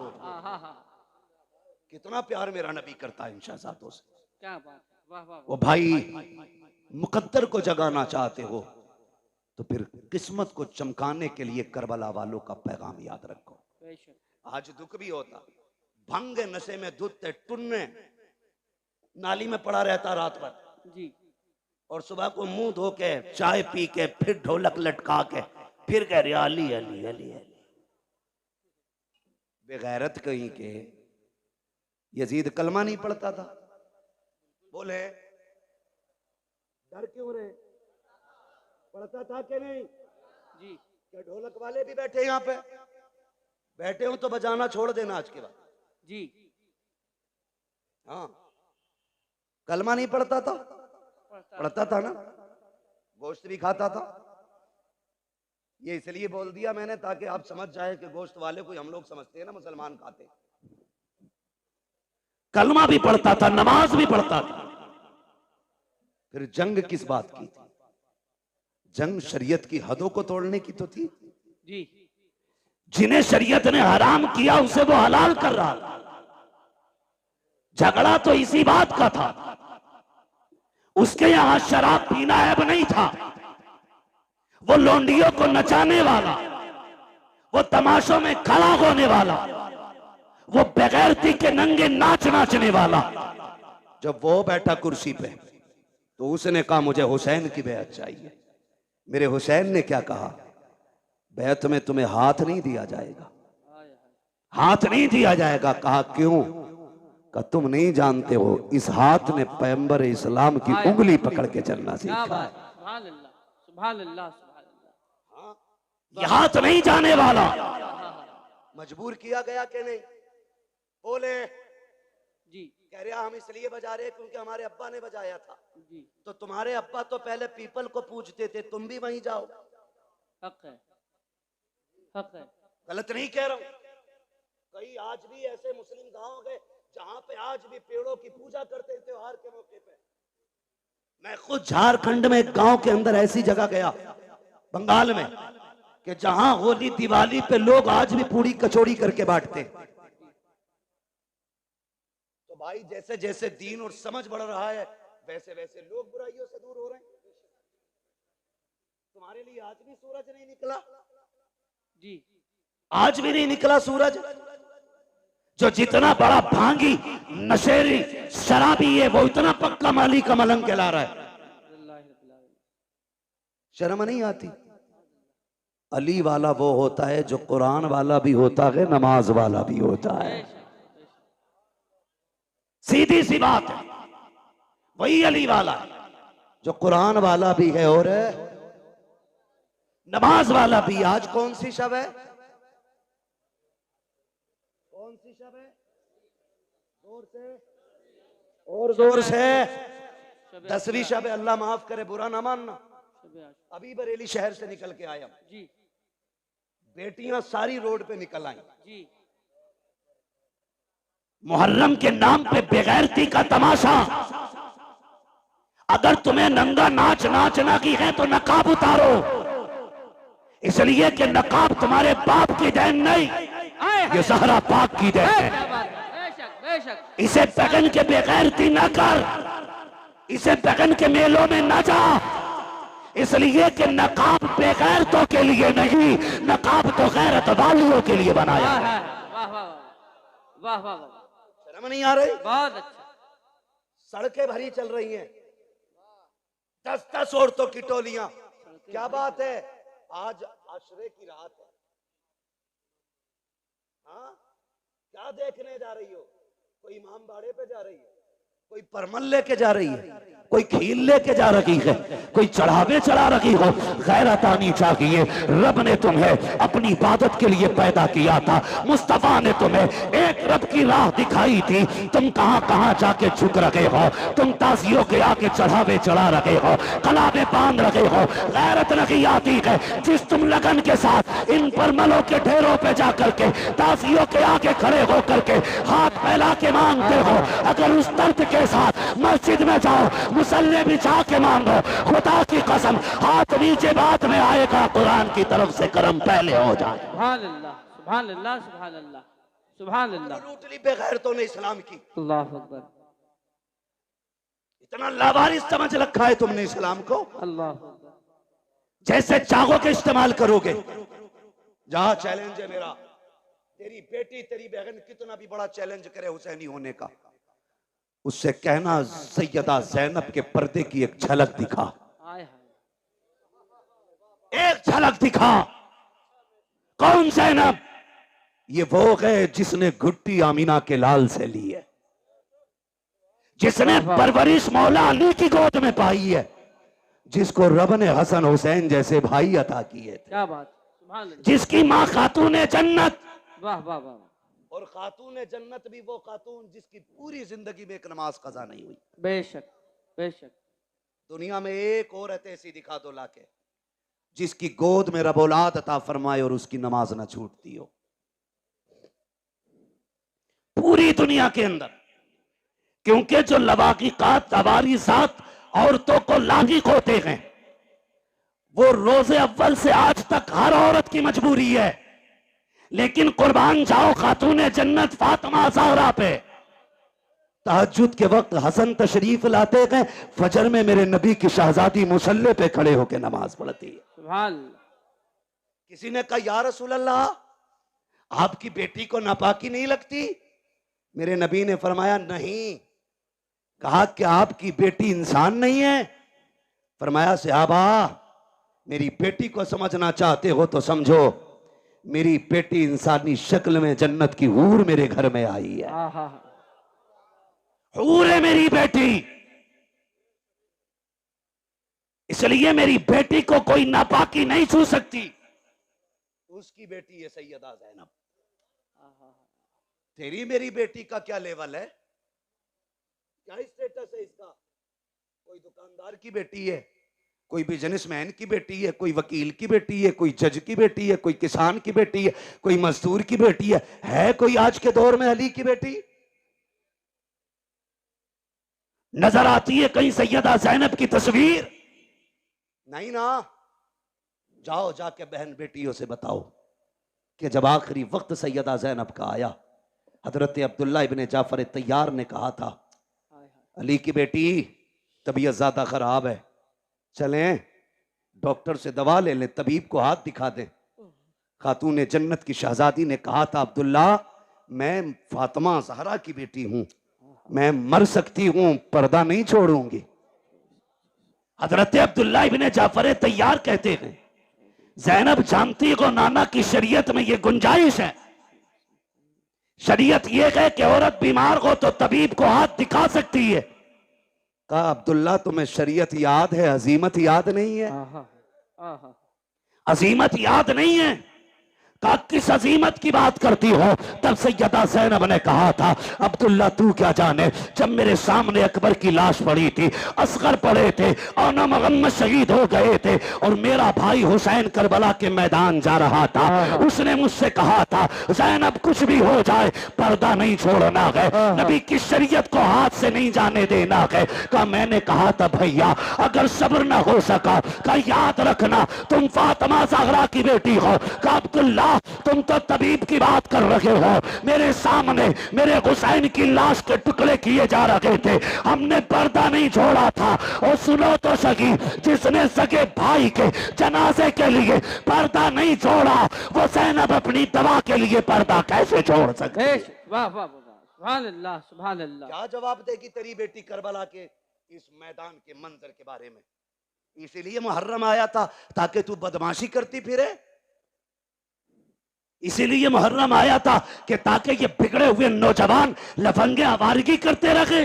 कितना प्यार मेरा नबी करता है इन शहजादों से। क्या बात, वाह वाह। वो भाई मुकद्दर को जगाना चाहते हो तो फिर किस्मत को चमकाने के लिए करबला वालों का पैगाम याद रखो। आज दुख भी होता, भंग नशे में धुत टुन्ने नाली में पड़ा रहता रात भर जी, और सुबह को मुंह धो के चाय पी के फिर ढोलक लटका के फिर कह रहे अली अली अली अली। बेगैरत कहीं के यजीद कलमा नहीं पढ़ता था, बोले डर क्यों रहे? पढ़ता था कि नहीं? जी, क्या ढोलक वाले भी बैठे यहाँ पे? बैठे हो तो बजाना छोड़ देना आज के बाद। जी, हाँ, कलमा नहीं पढ़ता था? पढ़ता था ना, गोश्त भी खाता था। ये इसलिए बोल दिया मैंने ताकि आप समझ जाए कि गोश्त वाले को हम लोग समझते हैं ना मुसलमान खाते। कलमा भी पढ़ता था, नमाज भी पढ़ता था। फिर जंग किस बात की थी? जंग शरीयत की हदों को तोड़ने की तो थी। जी, जिन्हें शरीयत ने हराम किया उसे वो हलाल कर रहा। झगड़ा तो इसी बात का था। उसके यहां शराब पीना ऐब नहीं था। वो लोंडियों को नचाने वाला, वो तमाशों में खड़ा होने वाला, वो बेगैरती के नंगे नाच नाचने वाला। जब वो बैठा कुर्सी पे तो उसने कहा मुझे हुसैन की बैत चाहिए। मेरे हुसैन ने क्या कहा? बैत में तुम्हें हाथ नहीं दिया जाएगा, हाथ नहीं दिया जाएगा। कहा क्यों? का तुम नहीं जानते हो इस हाथ ने पैगंबर इस्लाम की उंगली पकड़ के चलना सीखा। सुभान अल्लाह, सुभान अल्लाह, सुभान अल्लाह। ये हाथ नहीं जाने वाला। मजबूर किया गया कि नहीं? बोले जी, कह रहा हम इसलिए बजा रहे क्योंकि हमारे अब्बा ने बजाया था। जी, तो तुम्हारे अब्बा तो पहले पीपल को पूजते थे, तुम भी वहीं जाओ। हक है, हक है। गलत नहीं कह रहा हूं। कई आज भी ऐसे मुस्लिम गांव गए जहां पे आज भी पेड़ों की पूजा करते हैं त्योहार के मौके पे। मैं खुद झारखंड में एक गांव के अंदर ऐसी जगह गया बंगाल में कि जहां होली दिवाली पे लोग आज भी पूरी कचौड़ी करके बांटते। तो भाई जैसे जैसे दीन और समझ बढ़ रहा है वैसे वैसे लोग बुराइयों से दूर हो रहे हैं। तुम्हारे लिए आज भी सूरज नहीं निकला? जी, आज भी नहीं निकला सूरज। जो जितना बड़ा भांगी नशेरी शराबी है वो इतना पक्का माली का मलंग कहला रहा है। शर्म नहीं आती? अली वाला वो होता है जो कुरान वाला भी होता है, नमाज वाला भी होता है। सीधी सी बात है, वही अली वाला है जो कुरान वाला भी है और नमाज वाला भी। आज कौन सी शब है? कौन सी शब है? जोर से और जोर से। 10वीं शब है। अल्लाह माफ करे, बुरा ना मानना। अभी बरेली शहर से निकल के आया जी, बेटियां सारी रोड पे निकल आई। जी, मुहर्रम के नाम पे बेगैरती का तमाशा। अगर तुम्हें नंगा नाच नाचना की है तो नकाब उतारो, इसलिए कि नकाब तुम्हारे बाप की देन नहीं, ये सहरा पाक की देन है। बेशक, बेशक। इसे पगन के बेगैरती न कर, इसे पगन के मेलों में न जा, इसलिए कि नकाब बेगैरतों के लिए नहीं, नकाब तो गैरत वालियों के लिए बनाया है। वाह वाह वाह वाह वाह, शर्म नहीं आ रही? बहुत अच्छा। सड़कें भरी चल रही हैं, 10-10 औरतों की टोलियां। क्या बात है? आज आशरे की रात है। हाँ, क्या देखने जा रही हो? कोई इमाम बाड़े पे जा रही है? कोई परमल लेके जा रही है, कोई खील लेके जा रही है, कोई चढ़ावे चढ़ा रही हो। गैरत आनी चाहिए। रब ने तुम्हें अपनी इबादत के लिए पैदा किया था। मुस्तफा ने तुम्हें एक रब की राह दिखाई थी। तुम कहां कहां जाके झुक रहे हो। तुम ताजियों के आके चढ़ावे चढ़ा रहे हो, कलावे बांध रहे हो। गैरत नहीं आती है। जिस तुम लगन के साथ इन परमलों के ढेरों पे जा करके ताजियों के आगे खड़े हो करके हाथ फैला के मांगते हो, अगर उस दर्द के साथ मस्जिद में जाओ, मुसल्ले बिछा के मांगो, खुदा की कसम हाथ नीचे बात में आएगा, कुरान की तरफ से करम पहले हो जाए। सुभान अल्लाह, सुभान अल्लाह, सुभान अल्लाह, सुभान अल्लाह। लूटली बेगैरतों ने इस्लाम की। अल्लाह अकबर। इतना लावारिस समझ रखा है तुमने इस्लाम को। अल्लाह अकबर। जैसे चाहोगे के इस्तेमाल करोगे। जहां चैलेंज है मेरा, तेरी बेटी तेरी बहन कितना भी बड़ा चैलेंज करे हुसैनी होने का, उससे कहना सैयदा जैनब के पर्दे की एक झलक दिखा, आय हाय। एक झलक दिखा। कौन जैनब? ये वो है जिसने घुट्टी आमीना के लाल से ली है, जिसने परवरिश मौला अली की गोद में पाई है, जिसको रब ने हसन हुसैन जैसे भाई अता किए थे। क्या बात, सुभान अल्लाह। जिसकी माँ खातून जन्नत, वाह वाह वाह। और खातून जन्नत भी वो खातून जिसकी पूरी जिंदगी में एक नमाज कज़ा नहीं हुई। बेशक बेशक। दुनिया में एक औरत ऐसी दिखा दो लाके जिसकी गोद में रब औलाद अता फरमाए और उसकी नमाज ना छूटती हो, पूरी दुनिया के अंदर। क्योंकि जो लवाकिकात तवारीसात औरतों को लागिक होते हैं, वो रोजे अव्वल से आज तक हर औरत की मजबूरी है। लेकिन कुर्बान जाओ खातून जन्नत फातिमा ज़हरा पे, तहज्जुद के वक्त हसन तशरीफ लाते हैं, फजर में मेरे नबी की शहजादी मुसल्ले पे खड़े होकर नमाज पढ़ती है। सुभान। किसी ने कहा या रसूल अल्लाह, आपकी बेटी को नापाकी नहीं लगती? मेरे नबी ने फरमाया नहीं। कहा कि आपकी बेटी इंसान नहीं है? फरमाया सहाबा, मेरी बेटी को समझना चाहते हो तो समझो, मेरी बेटी इंसानी शक्ल में जन्नत की हूर मेरे घर में आई है। हूर है मेरी बेटी, इसलिए मेरी बेटी को कोई नापाकी नहीं छू सकती। उसकी बेटी है सैयदा ज़ैनब। तेरी मेरी बेटी का क्या लेवल है, क्या स्टेटस है इसका? कोई दुकानदार की बेटी है, कोई बिजनेसमैन की बेटी है, कोई वकील की बेटी है, कोई जज की बेटी है, कोई किसान की बेटी है, कोई मजदूर की बेटी है कोई आज के दौर में अली की बेटी? नजर आती है कहीं सैयदा ज़ैनब की तस्वीर? नहीं ना। जाओ जाके बहन बेटियों से बताओ कि जब आखिरी वक्त सैयदा ज़ैनब का आया, हजरत अब्दुल्ला इब्ने जाफर तैयार ने कहा था, अली की बेटी तबीयत ज्यादा खराब है, चलें डॉक्टर से दवा ले लें, तबीब को हाथ दिखा दें। खातून जन्नत की शहजादी ने कहा था, अब्दुल्ला मैं फातिमा ज़हरा की बेटी हूं, मैं मर सकती हूं, पर्दा नहीं छोड़ूंगी। हजरत अब्दुल्ला इब्ने जाफर तैयार कहते हैं, ज़ैनब जानती हो नाना की शरीयत में ये गुंजाइश है, शरीयत ये है कि औरत बीमार हो तो तबीब को हाथ दिखा सकती है। कहा अब्दुल्ला तुम्हें शरीयत याद है, अजीमत याद नहीं है? अजीमत याद नहीं है? कहा किस अजीमत की बात करती हो? तब सैयदा ज़ैनब ने कहा था, अब्दुल्ला तू क्या जाने, जब मेरे सामने अकबर की लाश पड़ी थी, असगर पड़े थे और न मोहम्मद शहीद हो गए थे और मेरा भाई हुसैन करबला के मैदान जा रहा था, उसने मुझसे कहा था ज़ैनब कुछ भी हो जाए पर्दा नहीं छोड़ना है, नबी की शरीयत को हाथ से नहीं जाने देना है। कहा मैंने कहा था भैया अगर सब्र न हो सका, का याद रखना तुम फातिमा ज़हरा की बेटी हो। कहा अब्दुल्ला तुम तो तबीब की बात कर रहे हो, मेरे सामने मेरे हुसैन की लाश के टुकड़े किए जा रहे थे, हमने पर्दा नहीं छोड़ा था। और सुनो तो सही, जिसने सगे भाई के जनाजे के लिए पर्दा नहीं छोड़ा, वो ज़ैनब अपनी दवा के लिए पर्दा कैसे छोड़ सकती? वाह वाह वाह, सुभान अल्लाह, सुभान अल्लाह। क्या जवाब देगी तेरी बेटी करबला के इस मैदान के मंजर के बारे में? इसीलिए मुहर्रम आया था ताकि तू बदमाशी करती फिरे, इसीलिए मुहर्रम आया था कि ताकि ये बिगड़े हुए नौजवान लफंगे आवारगी करते रहे।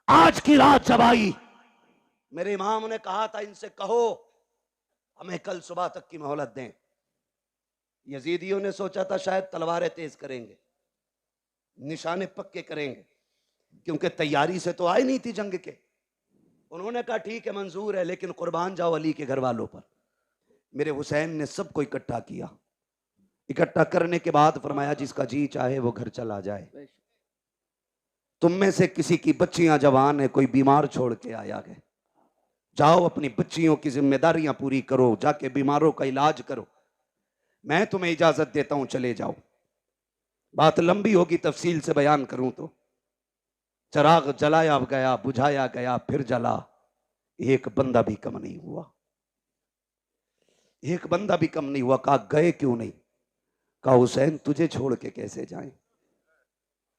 आज की रात जब आई, मेरे इमाम ने कहा था इनसे कहो हमें कल सुबह तक की मोहलत दें। यजीदियों ने सोचा था शायद तलवारें तेज करेंगे, निशाने पक्के करेंगे, क्योंकि तैयारी से तो आई नहीं थी जंग के। उन्होंने कहा ठीक है मंजूर है, लेकिन कुर्बान जाओ अली के घर वालों पर। मेरे हुसैन ने सबको इकट्ठा किया। इकट्ठा करने के बाद फरमाया जिसका जी चाहे वो घर चला जाए। तुम में से किसी की बच्चियां जवान है, कोई बीमार छोड़ के आया है, जाओ अपनी बच्चियों की जिम्मेदारियां पूरी करो, जाके बीमारों का इलाज करो, मैं तुम्हें इजाजत देता हूं, चले जाओ। बात लंबी होगी, तफसील से बयान करूं तो चराग जलाया गया, बुझाया गया, फिर जला, एक बंदा भी कम नहीं हुआ, एक बंदा भी कम नहीं हुआ। कहा गए क्यों नहीं? कहा हुसैन तुझे छोड़ के कैसे जाएं?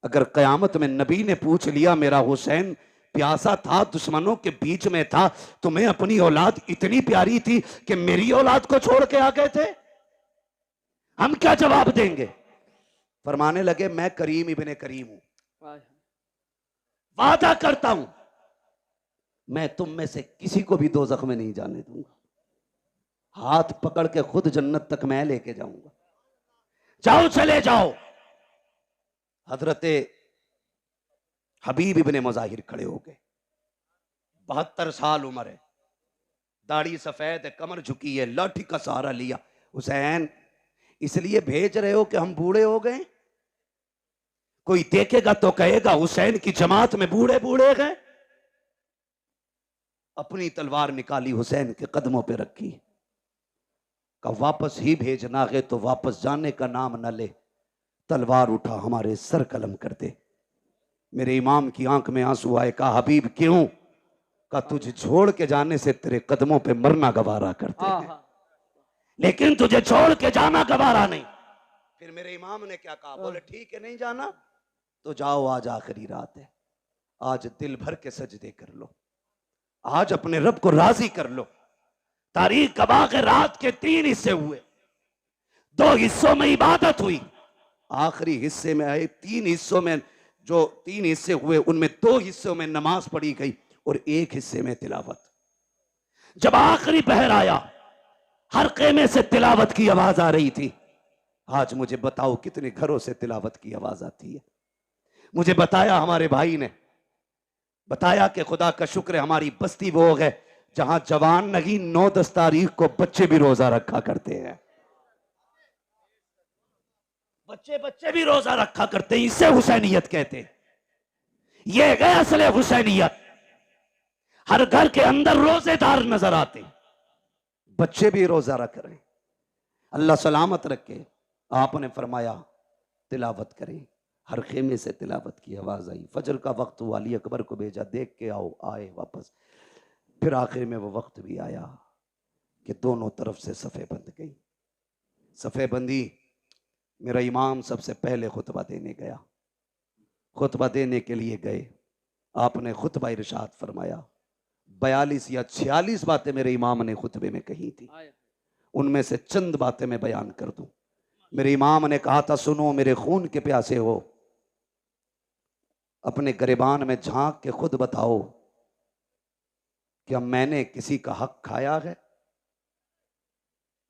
अगर कयामत में नबी ने पूछ लिया मेरा हुसैन प्यासा था, दुश्मनों के बीच में था, तुम्हें अपनी औलाद इतनी प्यारी थी कि मेरी औलाद को छोड़ के आ गए थे, हम क्या जवाब देंगे? फरमाने लगे मैं करीम इब्ने करीम हूं, वादा करता हूं मैं तुम में से किसी को भी दोज़ख में नहीं जाने दूंगा, हाथ पकड़ के खुद जन्नत तक मैं लेके जाऊंगा, जाओ चले जाओ। हजरते हबीब इब्ने मुजाहिर खड़े हो गए। 72 साल उम्र है, दाढ़ी सफेद है, कमर झुकी है, लाठी का सहारा लिया। हुसैन इसलिए भेज रहे हो कि हम बूढ़े हो गए? कोई देखेगा तो कहेगा हुसैन की जमात में बूढ़े बूढ़े गए। अपनी तलवार निकाली, हुसैन के कदमों पे रखी, का वापस ही भेजना है तो वापस जाने का नाम न ले, तलवार उठा हमारे सर कलम कर दे। मेरे इमाम की आंख में आंसू आए। कहा हबीब क्यों? का तुझे छोड़ के जाने से तेरे कदमों पे मरना गवारा करते हैं, लेकिन तुझे छोड़ के जाना गवारा नहीं। फिर मेरे इमाम ने क्या कहा? बोले ठीक है नहीं जाना तो जाओ, आज आखिरी रात है, आज दिल भर के सजदे कर लो, आज अपने रब को राजी कर लो। तारीख गवाह के रात के 3 हिस्से हुए, 2 हिस्सों में इबादत हुई, आखिरी हिस्से में आए 3 हिस्सों में, जो 3 हिस्से हुए उनमें 2 हिस्सों में नमाज पढ़ी गई और 1 हिस्से में तिलावत। जब आखिरी पहर आया, हर खेमे से तिलावत की आवाज आ रही थी। आज मुझे बताओ कितने घरों से तिलावत की आवाज आती है? मुझे बताया हमारे भाई ने, बताया कि खुदा का शुक्र है हमारी बस्ती वो है जहां जवान नहीं 9-10 तारीख को बच्चे भी रोजा रखा करते हैं, बच्चे भी रोजा रखा करते हैं। इसे हुसैनियत कहते हैं। यह है असल हुसैनियत। हर घर के अंदर रोजेदार नजर आते, बच्चे भी रोजा रख रहे हैं। अल्लाह सलामत रखे। आपने फरमाया तिलावत करें, हर खेमे से तिलावत की आवाज आई। फजर का वक्त हुआ, अली अकबर को भेजा, देख के आओ, आए वापस। फिर आखिर में वो वक्त भी आया कि दोनों तरफ से सफ़े बंध गई। सफ़े बंदी, मेरा इमाम सबसे पहले खुतबा देने गया। खुतबा देने के लिए गए, आपने खुतबा इरशाद फरमाया। 42 या 46 बातें मेरे इमाम ने खुतबे में कही थी, उनमें से चंद बातें मैं बयान कर दूं। मेरे इमाम ने कहा था सुनो मेरे खून के प्यासे हो, अपने गरिबान में झांक के खुद बताओ क्या मैंने किसी का हक खाया है?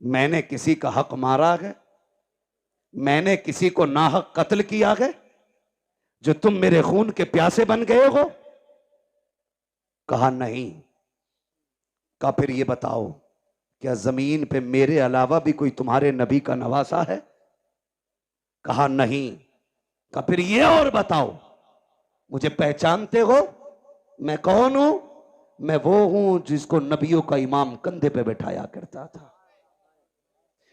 मैंने किसी का हक मारा है? मैंने किसी को नाहक कत्ल किया है जो तुम मेरे खून के प्यासे बन गए हो? कहा नहीं। कहा फिर ये बताओ क्या जमीन पे मेरे अलावा भी कोई तुम्हारे नबी का नवासा है? कहा नहीं। कहा फिर ये और बताओ मुझे पहचानते हो? मैं कौन हूं? मैं वो हूं जिसको नबियों का इमाम कंधे पे बैठाया करता था।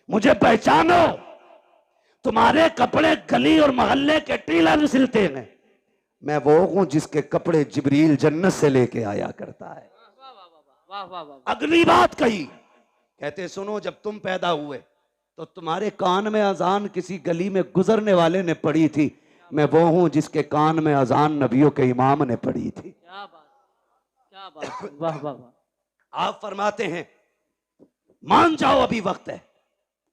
मुझे पहचानो। तुम्हारे कपड़े गली और मोहल्ले के टीलर सिलते हैं, मैं वो हूं जिसके कपड़े जिब्रील जन्नत से लेके आया करता है। अगली बात कही, कहते सुनो जब तुम पैदा हुए तो तुम्हारे कान में अजान किसी गली में गुजरने वाले ने पड़ी थी, मैं वो हूं जिसके कान में अजान नबियों के इमाम ने पड़ी थी। क्या बात, क्या बात, वाह वाह वाह। आप फरमाते हैं मान जाओ अभी वक्त है,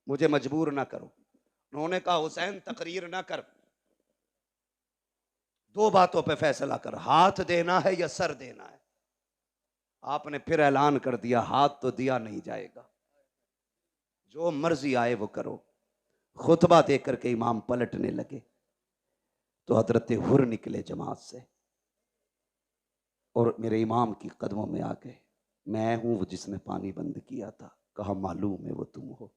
मुझे मजबूर ना करो। उन्होंने कहा हुसैन तकरीर ना कर, दो बातों पे फैसला कर, हाथ देना है या सर देना है। आपने फिर ऐलान कर दिया हाथ तो दिया नहीं जाएगा, जो मर्जी आए वो करो। खुतबा देकर के इमाम पलटने लगे तो हजरत हुर निकले जमात से और मेरे इमाम की कदमों में आ गए। मैं हूं वो जिसने पानी बंद किया था। कहा मालूम है वो तुम हो।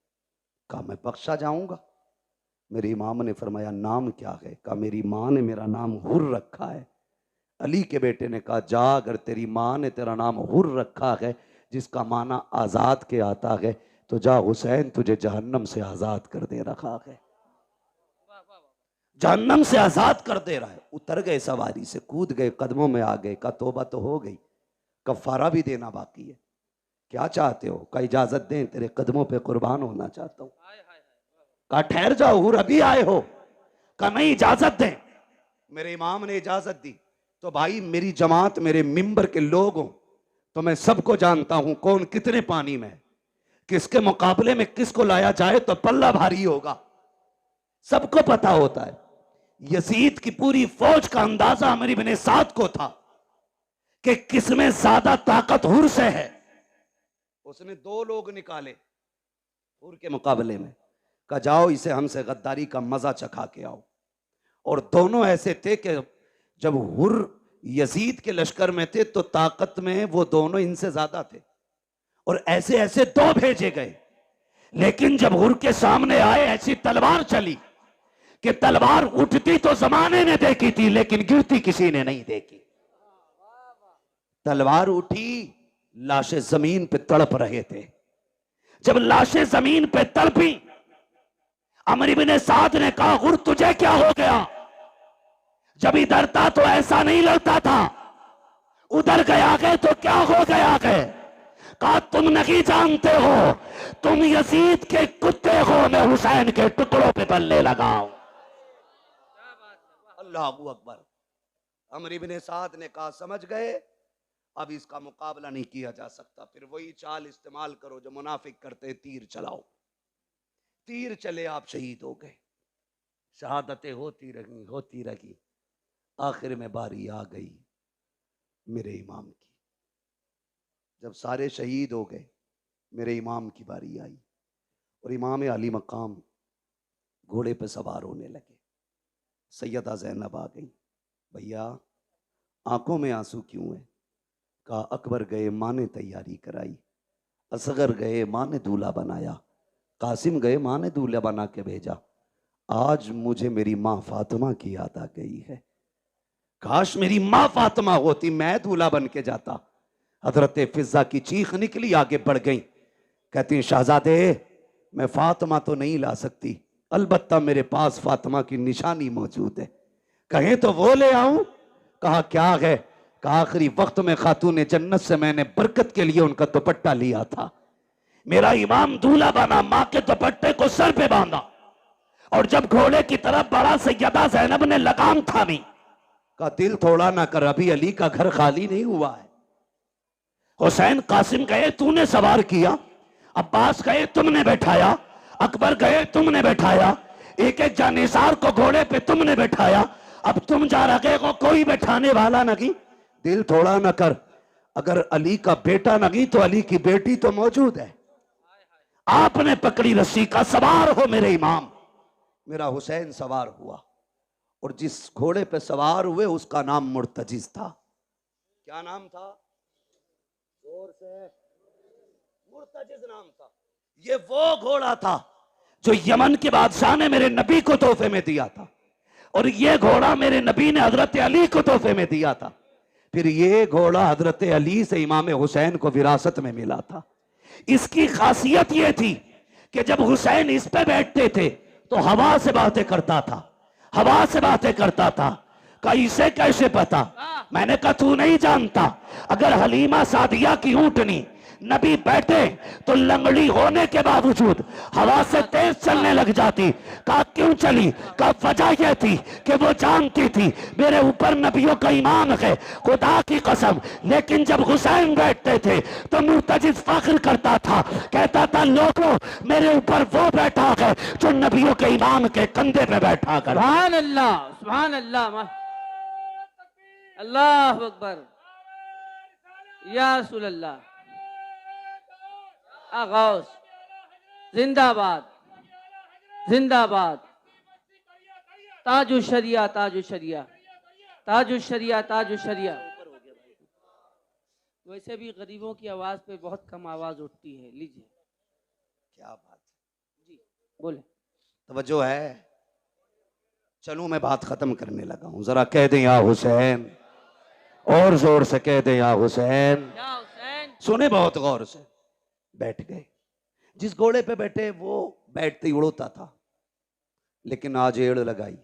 कहा मैं बख्शा जाऊंगा। मेरे इमाम ने फरमाया नाम क्या है? कहा मेरी माँ ने मेरा नाम हुर रखा है। अली के बेटे ने कहा जा, अगर तेरी माँ ने तेरा नाम हुर रखा है जिसका माना आजाद के आता है तो जा, हुसैन तुझे जहन्नम से आजाद कर दे रखा है, जहन्नम से आजाद कर दे रहा है। उतर गए सवारी से, कूद गए, कदमों में आ गए। का तौबा तो हो गई, कफारा भी देना बाकी है। क्या चाहते हो? का इजाजत दें, तेरे कदमों पे कुर्बान होना चाहता हूं। का ठहर जाओ, हुर अभी आए हो? का नहीं, इजाजत दें। मेरे इमाम ने इजाजत दी। तो भाई मेरी जमात, मेरे मिंबर के लोग हो तो मैं सबको जानता हूं कौन कितने पानी में, किसके मुकाबले में किसको लाया जाए तो पल्ला भारी होगा, सबको पता होता है। यजीद की पूरी फौज का अंदाजा अमर इब्ने साद को था कि किसमें ज्यादा ताकत हुर से है। उसने दो लोग निकाले हुर के मुकाबले में। कहा जाओ इसे हमसे गद्दारी का मजा चखा के आओ। और दोनों ऐसे थे कि जब हुर यजीद के लश्कर में थे तो ताकत में वो दोनों इनसे ज्यादा थे। और ऐसे ऐसे दो भेजे गए, लेकिन जब हुर के सामने आए ऐसी तलवार चली कि तलवार उठती तो जमाने ने देखी थी लेकिन गिरती किसी ने नहीं देखी। तलवार उठी, लाशें जमीन पे तड़प रहे थे। जब लाशें जमीन पे तड़पी, अमर इब्ने साद ने कहा हुर तुझे क्या हो गया? जब इधर था तो ऐसा नहीं लगता था, उधर गया गए तो क्या हो गया गए? कहा तुम नहीं जानते हो, तुम यजीद के कुत्ते हो, मैं हुसैन के टुकड़ों पे बल्ले लगाऊं। अल्लाह अकबर। अमर इब्ने साद ने कहा समझ गए, अब इसका मुकाबला नहीं किया जा सकता। फिर वही चाल इस्तेमाल करो जो मुनाफिक करते, तीर चलाओ। तीर चले, आप शहीद हो गए। शहादतें होती रही। आखिर में बारी आ गई मेरे इमाम की। जब सारे शहीद हो गए, मेरे इमाम की बारी आई और इमाम अली मकाम घोड़े पे सवार होने लगे। सैयदा ज़ैनब आ गई। भैया आंखों में आंसू क्यों है? कहा अकबर गए, माँ ने तैयारी कराई। असगर गए, माँ ने दूल्हा बनाया। कासिम गए, माँ ने दूल्हा बना के भेजा। आज मुझे मेरी माँ फातिमा की याद आ गई है। काश मेरी माँ फातिमा होती, मैं दूल्हा बन के जाता। हजरत फिजा की चीख निकली, आगे बढ़ गई। कहती शहजादे मैं फातिमा तो नहीं ला सकती, अलबत्ता मेरे पास फातिमा की निशानी मौजूद है, कहें तो वो ले आऊं। कहा क्या है? कहा आखिरी वक्त में खातून जन्नत से मैंने बरकत के लिए उनका दुपट्टा लिया था। मेरा इमाम दूल्हा बना, माँ के दुपट्टे को सर पे बांधा और जब घोड़े की तरफ बढ़ा, सैयदा ज़ैनब ने लगाम थामी। का दिल थोड़ा ना कर, अभी अली का घर खाली नहीं हुआ है। हुसैन कासिम गए, तूने सवार किया। अब्बास गए, तुमने बैठाया। अकबर गए, तुमने बैठाया। एक एक जानिसार को घोड़े पे तुमने बैठाया। अब तुम जा रहे हो, कोई बैठाने वाला नहीं। दिल थोड़ा ना कर, अगर अली का बेटा नहीं तो अली की बेटी तो मौजूद है। आपने पकड़ी रस्सी का, सवार हो मेरे इमाम। मेरा हुसैन सवार हुआ और जिस घोड़े पे सवार हुए उसका नाम मुर्तजिज था। क्या नाम था? जोर से। मुर्तजिज नाम था। ये वो घोड़ा था जो यमन के बादशाह ने मेरे नबी को तोहफे में दिया था और ये घोड़ा मेरे नबी ने हजरत अली को तोहफे में दिया था। फिर ये घोड़ा हजरत अली से इमाम हुसैन को विरासत में मिला था। इसकी खासियत ये थी कि जब हुसैन इस पे बैठते थे तो हवा से बातें करता था, हवा से बातें करता था। का इसे कैसे पता? मैंने कहा तू नहीं जानता, अगर हलीमा सादिया की ऊंटनी नबी बैठे तो लंगड़ी होने के बावजूद हवा से तेज चलने लग जाती। कहा क्यों चली? का वजह यह थी कि वो जानती थी मेरे ऊपर नबियों का ईमान है, खुदा की कसम। लेकिन जब हुसैन बैठते थे तो मुर्तजिज फख्र करता था, कहता था लोगों मेरे ऊपर वो बैठा है जो नबियों के ईमान के कंधे पे बैठा कर। सुभान अल्लाह, सुभान अल्लाह। अल्लाह अकबर, या रसूल अल्लाह, आगौस, जिंदाबाद जिंदाबाद, ताजु शरिया ताजु शरिया ताजु शरिया ताजु शरिया। वैसे भी गरीबों की आवाज पे बहुत कम आवाज उठती है। लीजिए, क्या बात है जी बोले। तवज्जो है। चलूं मैं बात खत्म करने लगा हूं, जरा कह दें या हुसैन, और जोर से कह दें या हुसैन। या हुसैन। सुने बहुत गौर से। बैठ गए। जिस घोड़े पे बैठे वो बैठते ही उड़ता था, लेकिन आज एड़ लगाई,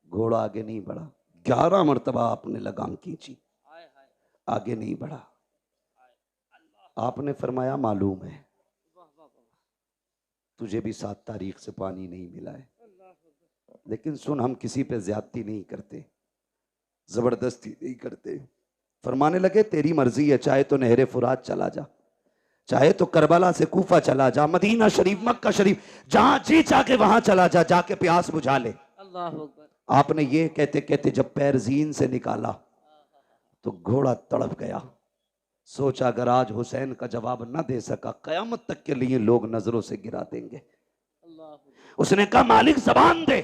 घोड़ा आगे नहीं बढ़ा। 11 मरतबा आपने लगाम खींची, आगे नहीं बढ़ा। आपने फरमाया मालूम है तुझे भी 7 तारीख से पानी नहीं मिला है, लेकिन सुन, हम किसी पे ज्यादती नहीं करते, जबरदस्ती नहीं करते। फरमाने लगे तेरी मर्जी है, चाहे तो नहरे फुरात चला जा, चाहे तो करबला से कूफा चला जा, मदीना शरीफ, मक्का शरीफ, जहां जी जाके वहां चला जा, जाके प्यास बुझा ले। अल्लाह अकबर। आपने ये कहते कहते जब पैर जीन से निकाला तो घोड़ा तड़प गया। सोचा अगर आज हुसैन का जवाब न दे सका, कयामत तक के लिए लोग नजरों से गिरा देंगे। उसने कहा मालिक जबान दे।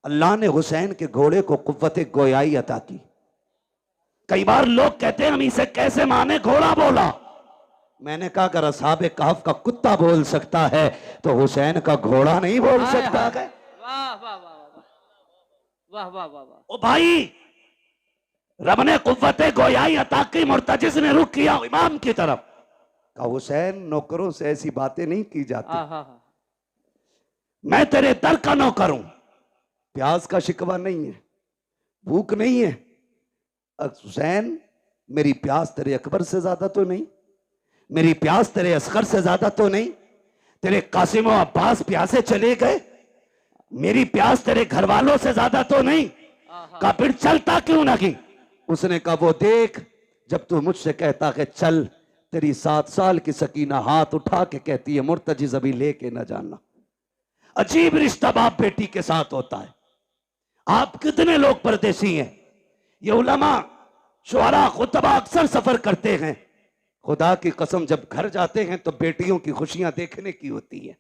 अल्लाह ने हुसैन के घोड़े को कुव्वत गोयाई अता की। कई बार लोग कहते हैं हम इसे कैसे माने, घोड़ा बोला। मैंने कहा अगर असहाबे कहफ का कुत्ता बोल सकता है तो हुसैन का घोड़ा नहीं बोल सकता है। वाह वाह वाह वाह वाह वाह वाह। ओ भाई, रब ने कुव्वत गोयाई अता की, मुर्तजिज ने रुख किया इमाम की तरफ। कहा हुसैन नौकरों से ऐसी बातें नहीं की जाती, मैं तेरे दर का नौकर हूं। प्यास का शिकवा नहीं है, भूख नहीं है। हुसैन मेरी प्यास तेरे अकबर से ज्यादा तो नहीं, मेरी प्यास तेरे असगर से ज्यादा तो नहीं, तेरे कासिम और अब्बास प्यासे चले गए, मेरी प्यास तेरे घर वालों से ज्यादा तो नहीं। का फिर चलता क्यों नहीं? उसने कहा वो देख, जब तू मुझसे कहता कि चल, तेरी 7 साल की सकीना हाथ उठा के कहती है मुर्तजिज अभी लेके ना जाना। अजीब रिश्ता बाप बेटी के साथ होता है। आप कितने लोग परदेसी हैं? ये उलमा शुअरा खुतबा अक्सर सफर करते हैं। खुदा की कसम जब घर जाते हैं तो बेटियों की खुशियां देखने की होती है।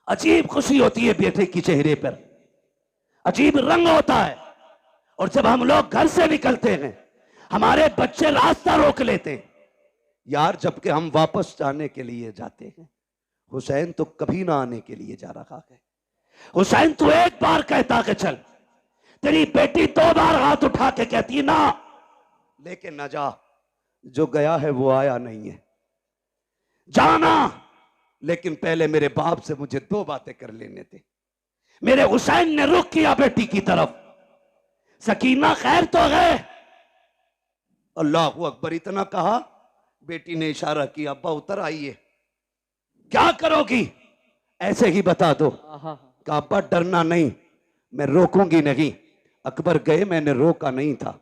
अजीब खुशी होती है बेटे की चेहरे पर, अजीब रंग होता है। और जब हम लोग घर से निकलते हैं हमारे बच्चे रास्ता रोक लेते हैं। यार जबकि हम वापस जाने के लिए जाते हैं, हुसैन तो कभी ना आने के लिए जा रहा है। हुसैन तू एक बार कहता कि चल, तेरी बेटी 2 बार हाथ उठा के कहती ना, लेकिन न जा। जो गया है वो आया नहीं है। जाना, लेकिन पहले मेरे बाप से मुझे 2 बातें कर लेने थे। मेरे हुसैन ने रुख किया बेटी की तरफ। सकीना खैर तो है? अल्लाह अकबर इतना कहा, बेटी ने इशारा किया अब्बा उतर आइए। क्या करोगी? ऐसे ही बता दो। कहा अब्बा डरना नहीं, मैं रोकूंगी नहीं। अकबर गए मैंने रोका नहीं था,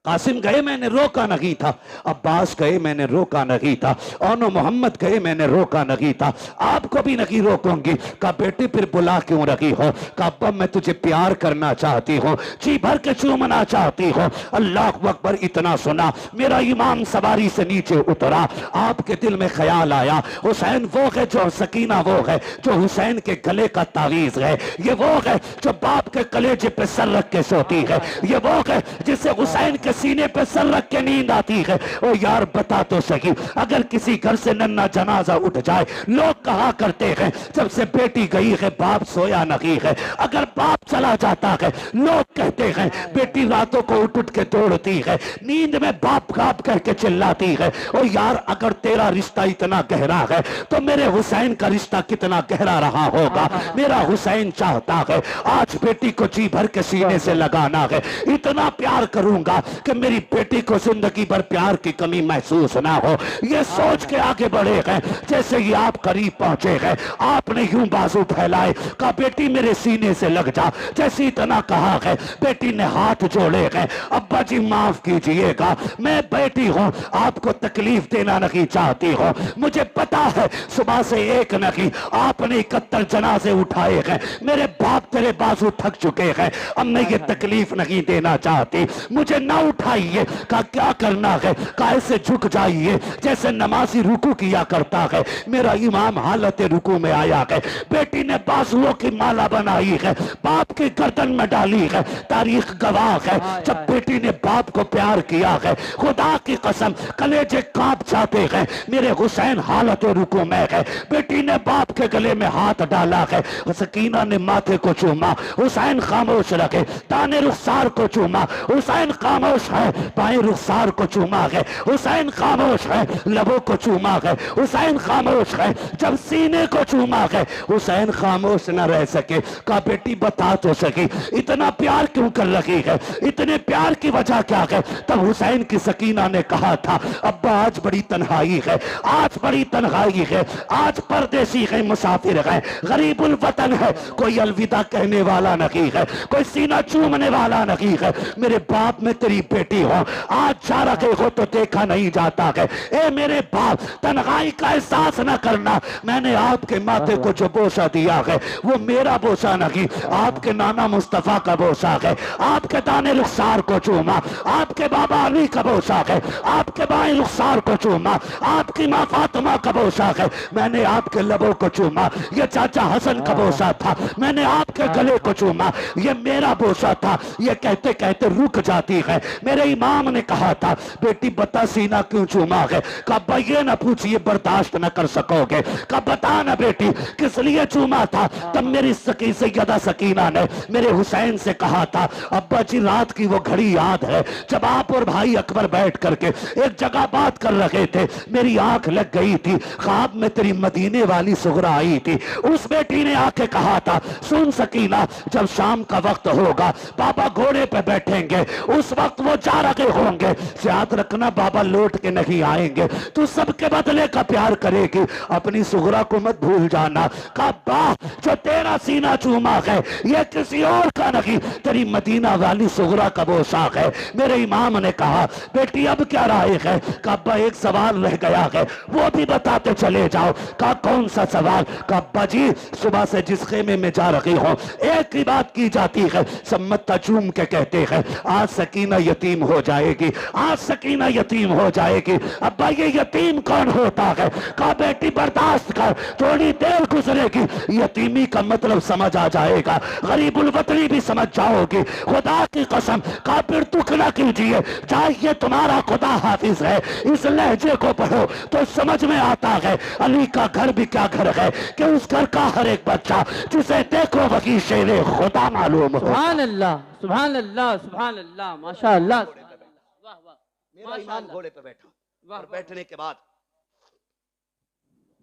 कासिम गए मैंने रोका नहीं था, अब्बास गए मैंने रोका नहीं था, ओनो मोहम्मद गए मैंने रोका नहीं था, आपको भी नहीं रोकूंगी। का बेटी फिर बुला क्यों रही हो? का अब्बा मैं तुझे प्यार करना चाहती हूँ, जी भर के चूमना चाहती हूँ। अल्लाह अकबर इतना सुना, मेरा ईमान सवारी से नीचे उतरा। आपके दिल में ख्याल आया हुसैन वो है जो, सकीना वो है जो हुसैन के गले का तावीज है। ये वो है जो बाप के कलेजे पे सर रख के सोती है। ये वो है जिसे हुसैन के सीने पे सर रख के नींद आती है। ओ यार बता तो सही, अगर किसी घर से नन्ना जनाजा उठ जाए, लोग कहा करते हैं जब से बेटी गई है बाप सोया नहीं है। अगर बाप चला जाता है लोग कहते हैं बेटी रातों को उठ उठ के दौड़ती है, नींद में बाप बाप कह के चिल्लाती है। ओ यार अगर तेरा रिश्ता इतना गहरा है तो मेरे हुसैन का रिश्ता कितना गहरा रहा होगा। मेरा हुसैन चाहता है आज बेटी को जी भर के सीने से लगाना है। इतना प्यार करूंगा कि मेरी बेटी को जिंदगी भर प्यार की कमी महसूस ना हो। ये सोच के आगे बढ़े गए। जैसे ही आप करीब पहुंचे गए, आपने यूं बाजू फैलाए, कहा बेटी मेरे सीने से लग जा। जैसे इतना कहा गए, बेटी ने हाथ जोड़े गए, अब्बा जी माफ कीजिएगा, मैं बेटी हूं, आपको तकलीफ देना नहीं चाहती हूं। मुझे पता है सुबह से एक नहीं आपने 71 जनाजे उठाए गए, मेरे बाप तेरे बाजू थक चुके हैं, अब मैं ये तकलीफ नहीं देना चाहती, मुझे ना उठाइए। कहा क्या करना है? कहा ऐसे झुक जाइए जैसे नमाजी रुकू किया करता है। मेरा इमाम हालत रुकू में आया है। बेटी ने बाजुओं की माला बनाई है, बाप की गर्दन में डाली है। तारीख गवाह है, जब बेटी ने बाप को प्यार किया है, खुदा की कसम कलेजे कांप जाते हैं। मेरे हुसैन हालत रुकू में है, बेटी ने बाप के गले में हाथ डाला है। सकीना ने माथे को चूमा, हुसैन खामोश रखे। दाने रुखसार को चूमा, हुसैन खामोश है। बाएं रुखसार को चूमा है, हुसैन खामोश है। लबों को चूमा है, हुसैन खामोश है। जब सीने को चूमा है, हुसैन खामोश न रह सके। कहा बेटी बता तो सकी इतना प्यार क्यों कर रही है, इतने प्यार की वजह क्या है? तब हुसैन की सकीना ने कहा था अब्बा आज बड़ी तन्हाई है, आज बड़ी तन्हाई है, आज परदेसी है, मुसाफिर है, गरीबुल वतन है, कोई अलविदा कहने वाला नहीं है, कोई सीना चूमने वाला नहीं है। मेरे बाप में तेरी बेटी हो, आज जा रहे हो तो देखा नहीं जाता है। ए मेरे बाप, तन्हाई का एहसास न करना। मैंने आपके माथे को जो बोसा दिया है वो मेरा बोसा नहीं, आपके नाना मुस्तफा का बोसा है। आपके दाने रुखसार को चूमा, आपके बाबा अली का बोसा है। आपके बाएं रुखसार को चूमा, आपकी माँ फातिमा का बोसा है। मैंने आपके लबों को चूमा, ये चाचा हसन का बोसा था। मैंने आपके गले को चूमा, ये मेरा बोसा था। ये कहते कहते रुक जाती है। मेरे इमाम ने कहा था बेटी बता सीना क्यों चूमा है? कहा ये ना पूछिए, बर्दाश्त न कर सकोगे। कहा बता ना बेटी किस लिए चूमा था? तब मेरी सैयदा सकीना ने मेरे हुसैन से कहा था अब्बा जी रात की वो घड़ी याद है जब आप और भाई अकबर बैठ करके एक जगह बात कर रहे थे, मेरी आंख लग गई थी, ख्वाब में तेरी मदीने वाली सुगरा आई थी। उस बेटी ने आके कहा था सुन सकीना, जब शाम का वक्त होगा बाबा घोड़े पे बैठेंगे, उस वक्त वो जा रहे होंगे, याद रखना बाबा लौट के नहीं आएंगे, तू सबके बदले का प्यार करेगी, अपनी सुगरा को मत भूल जाना। कहा जो तेरा सीना चूमा है ये किसी और का नहीं, तेरी मदीना वाली सुगरा का पोशाक है। मेरे इमाम ने कहा बेटी अब क्या राय है? कहा एक सवाल रह गया है, वो भी बताते चले जाओ। कहा कौन सा सवाल? कहा जी सुबह से जिस खेमे में जा रही हूं एक ही बात की जाती है, सब मत्ता चूम के कहते हैं आज सकीना यतीम हो जाएगी, आज सकीना यतीम हो जाएगी। अब्बा ये यतीम कौन होता है? कहा बेटी बर्दाश्त कर, थोड़ी देर गुजरेगी, यतीमी का मतलब समझ आ जाएगा, गरीबुल वतनी भी समझ जाओगी, खुदा की कसम। कहा फिर दुख ना कीजिए, चाहिए तुम्हारा खुदा हाफिज है, इस लहजे को पढ़ो तो समझ में आता है अली का घर भी क्या घर है कि उस घर का हर एक बच्चा जिसे देखो वही शेरे खुदा मालूम हो। सुभान अल्लाह, सुभान अल्लाह, सुभान अल्लाह, माशा अल्लाह। वाह वाह, मेरा इमाम घोड़े पे बैठा और बैठने के बाद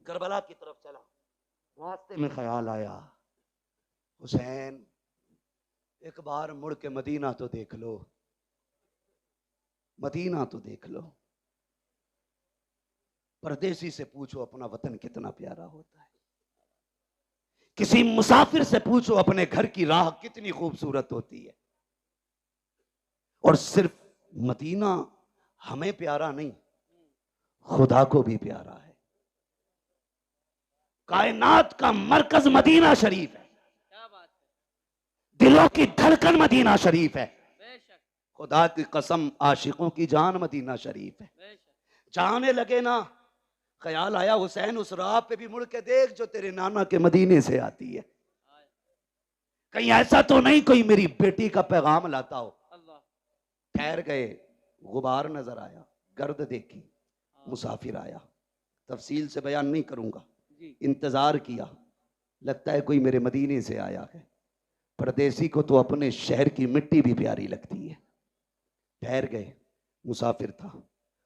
करबला की तरफ चला। रास्ते में ख्याल आया हुसैन एक बार मुड़ के मदीना तो देख लो, मदीना तो देख लो। परदेसी से पूछो अपना वतन कितना प्यारा होता है, किसी मुसाफिर से पूछो अपने घर की राह कितनी खूबसूरत होती है। और सिर्फ मदीना हमें प्यारा नहीं, खुदा को भी प्यारा है। कायनात का मरकज मदीना शरीफ है, दिलों की धड़कन मदीना शरीफ है। खुदा की कसम आशिकों की जान मदीना शरीफ है। जाने लगे ना, ख्याल आया हुसैन उस राह पे भी मुड़ के देख जो तेरे नाना के मदीने से आती है, कहीं ऐसा तो नहीं कोई मेरी बेटी का पैगाम लाता हो। ठहर गए, गुबार नजर आया, गर्द देखी, मुसाफिर आया। तफसील से बयान नहीं करूंगा, इंतजार किया, लगता है कोई मेरे मदीने से आया है। परदेसी को तो अपने शहर की मिट्टी भी प्यारी लगती है। ठहर गए, मुसाफिर था,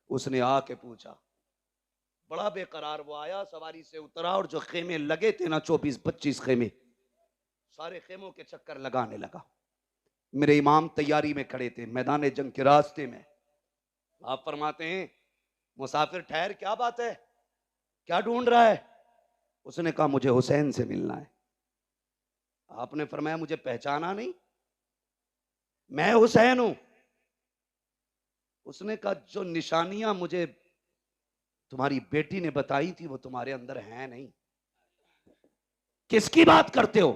उसने आके पूछा, बड़ा बेकरार वो आया, सवारी से उतरा और जो खेमे लगे थे ना 24-25 खेमे, सारे खेमों के चक्कर लगाने लगा। मेरे इमाम तैयारी में खड़े थे मैदान जंग के रास्ते में। आप फरमाते हैं मुसाफिर ठहर, क्या बात है, क्या ढूंढ रहा है? उसने कहा मुझे हुसैन से मिलना है। आपने फरमाया मुझे पहचाना नहीं, मैं हुसैन हूं। उसने कहा जो निशानियां मुझे तुम्हारी बेटी ने बताई थी वो तुम्हारे अंदर हैं नहीं। किसकी बात करते हो?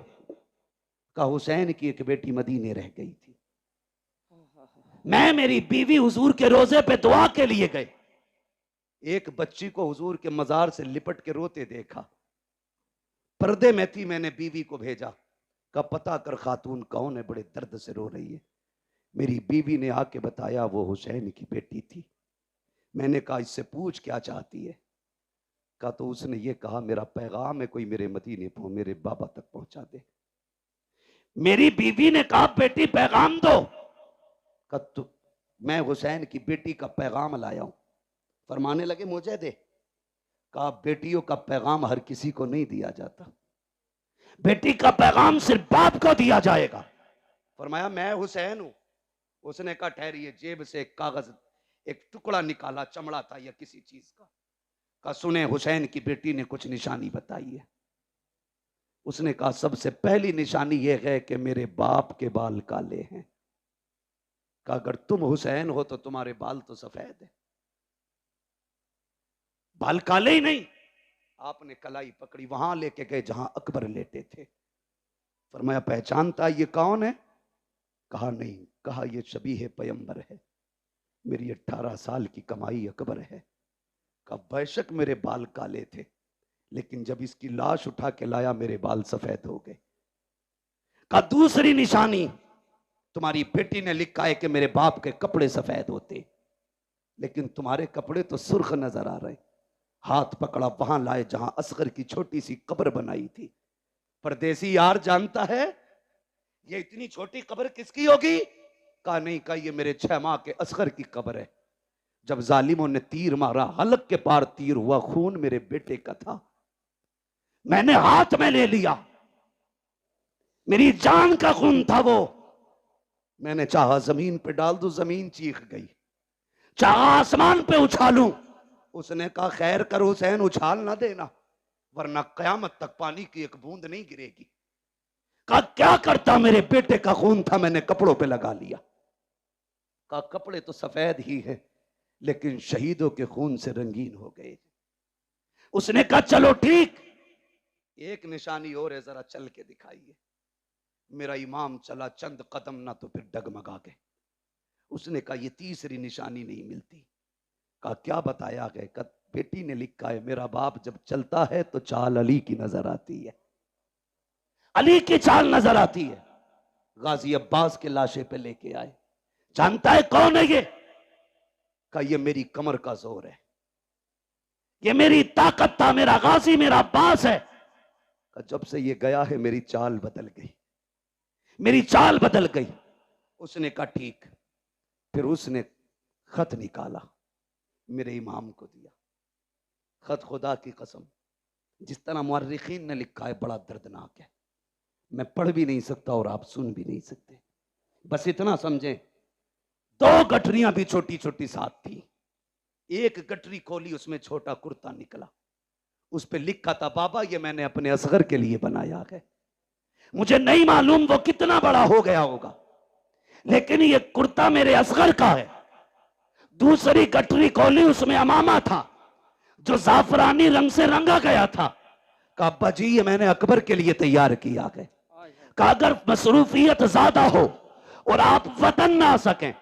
कहा हुसैन की एक बेटी मदीने रह गई थी, मैं मेरी बीवी हुजूर के रोजे पे दुआ के लिए गए, एक बच्ची को हुजूर के मजार से लिपट के रोते देखा, पर्दे में थी, मैंने बीवी को भेजा, का पता कर खातून कौन है, बड़े दर्द से रो रही है। मेरी बीवी ने आके बताया वो हुसैन की बेटी थी। मैंने कहा इससे पूछ क्या चाहती है? कहा तो उसने ये कहा मेरा पैगाम है कोई मेरे मदीने मेरे बाबा तक पहुंचा दे। मेरी बीवी ने कहा बेटी पैगाम दो। कहा तो मैं हुसैन की बेटी का पैगाम लाया हूं। फरमाने लगे मुझे दे। कहा बेटियों का पैगाम हर किसी को नहीं दिया जाता, बेटी का पैगाम सिर्फ बाप को दिया जाएगा। फरमाया मैं हुसैन हूं। उसने कहा ठहरिए, जेब से एक कागज, एक टुकड़ा निकाला, चमड़ा था या किसी चीज का। कहा सुने हुसैन की बेटी ने कुछ निशानी बताई है। उसने कहा सबसे पहली निशानी यह है कि मेरे बाप के बाल काले हैं। कहा अगर तुम हुसैन हो तो तुम्हारे बाल तो सफेद है, बाल काले ही नहीं। आपने कलाई पकड़ी, वहां लेके गए जहां अकबर लेटे थे। फरमाया पहचानता ये कौन है? कहा नहीं। कहा ये शबीह पैगंबर है, मेरी 18 साल की कमाई अकबर है। कहा बेशक मेरे बाल काले थे, लेकिन जब इसकी लाश उठा के लाया मेरे बाल सफेद हो गए। कहा दूसरी निशानी, तुम्हारी बेटी ने लिखा है कि मेरे बाप के कपड़े सफेद होते, लेकिन तुम्हारे कपड़े तो सुर्ख नजर आ रहे। हाथ पकड़ा, वहां लाए जहां असगर की छोटी सी कब्र बनाई थी। परदेसी यार जानता है ये इतनी छोटी कब्र किसकी होगी? कहा नहीं। कहा ये मेरे 6 माह के असगर की कब्र है। जब जालिमों ने तीर मारा, हलक के पार तीर हुआ, खून मेरे बेटे का था, मैंने हाथ में ले लिया, मेरी जान का खून था वो। मैंने चाहा जमीन पे डाल दूं, जमीन चीख गई, चाहा आसमान पे उछालूं। उसने कहा खैर कर हुसैन, उछाल ना देना, वरना कयामत तक पानी की एक बूंद नहीं गिरेगी। कहा क्या करता, मेरे बेटे का खून था, मैंने कपड़ों पे लगा लिया। कहा कपड़े तो सफेद ही हैं, लेकिन शहीदों के खून से रंगीन हो गए। उसने कहा चलो ठीक, एक निशानी और है, जरा चल के दिखाइए। मेरा इमाम चला चंद कदम, ना तो फिर डगमगा गए। उसने कहा ये तीसरी निशानी नहीं मिलती। कहा क्या बताया गया? कहा बेटी ने लिखा है मेरा बाप जब चलता है तो चाल अली की नजर आती है, अली की चाल नजर आती है। गाजी अब्बास के लाशे पे लेके आए। जानता है कौन है ये? कहा ये मेरी कमर का जोर है, ये मेरी ताकत था, मेरा गाजी मेरा अब्बास है। कहा जब से ये गया है मेरी चाल बदल गई, मेरी चाल बदल गई। उसने कहा ठीक। फिर उसने खत निकाला, मेरे इमाम को दिया। खत खुदा की कसम जिस तरह मुअर्रिखीन ने लिखा है बड़ा दर्दनाक है, मैं पढ़ भी नहीं सकता और आप सुन भी नहीं सकते। बस इतना समझें, 2 गठरियां भी छोटी छोटी साथ थी। एक गठरी खोली, उसमें छोटा कुर्ता निकला, उस पर लिखा था बाबा ये मैंने अपने असगर के लिए बनाया है, मुझे नहीं मालूम वो कितना बड़ा हो गया होगा, लेकिन ये कुर्ता मेरे असगर का है। दूसरी गठरी खोली, उसमें अमामा था जो जाफरानी रंग से रंगा गया था। कहा अब्बा जी ये मैंने अकबर के लिए तैयार किया है। कहा अगर मसरूफियत ज्यादा हो और आप वतन ना आ सकें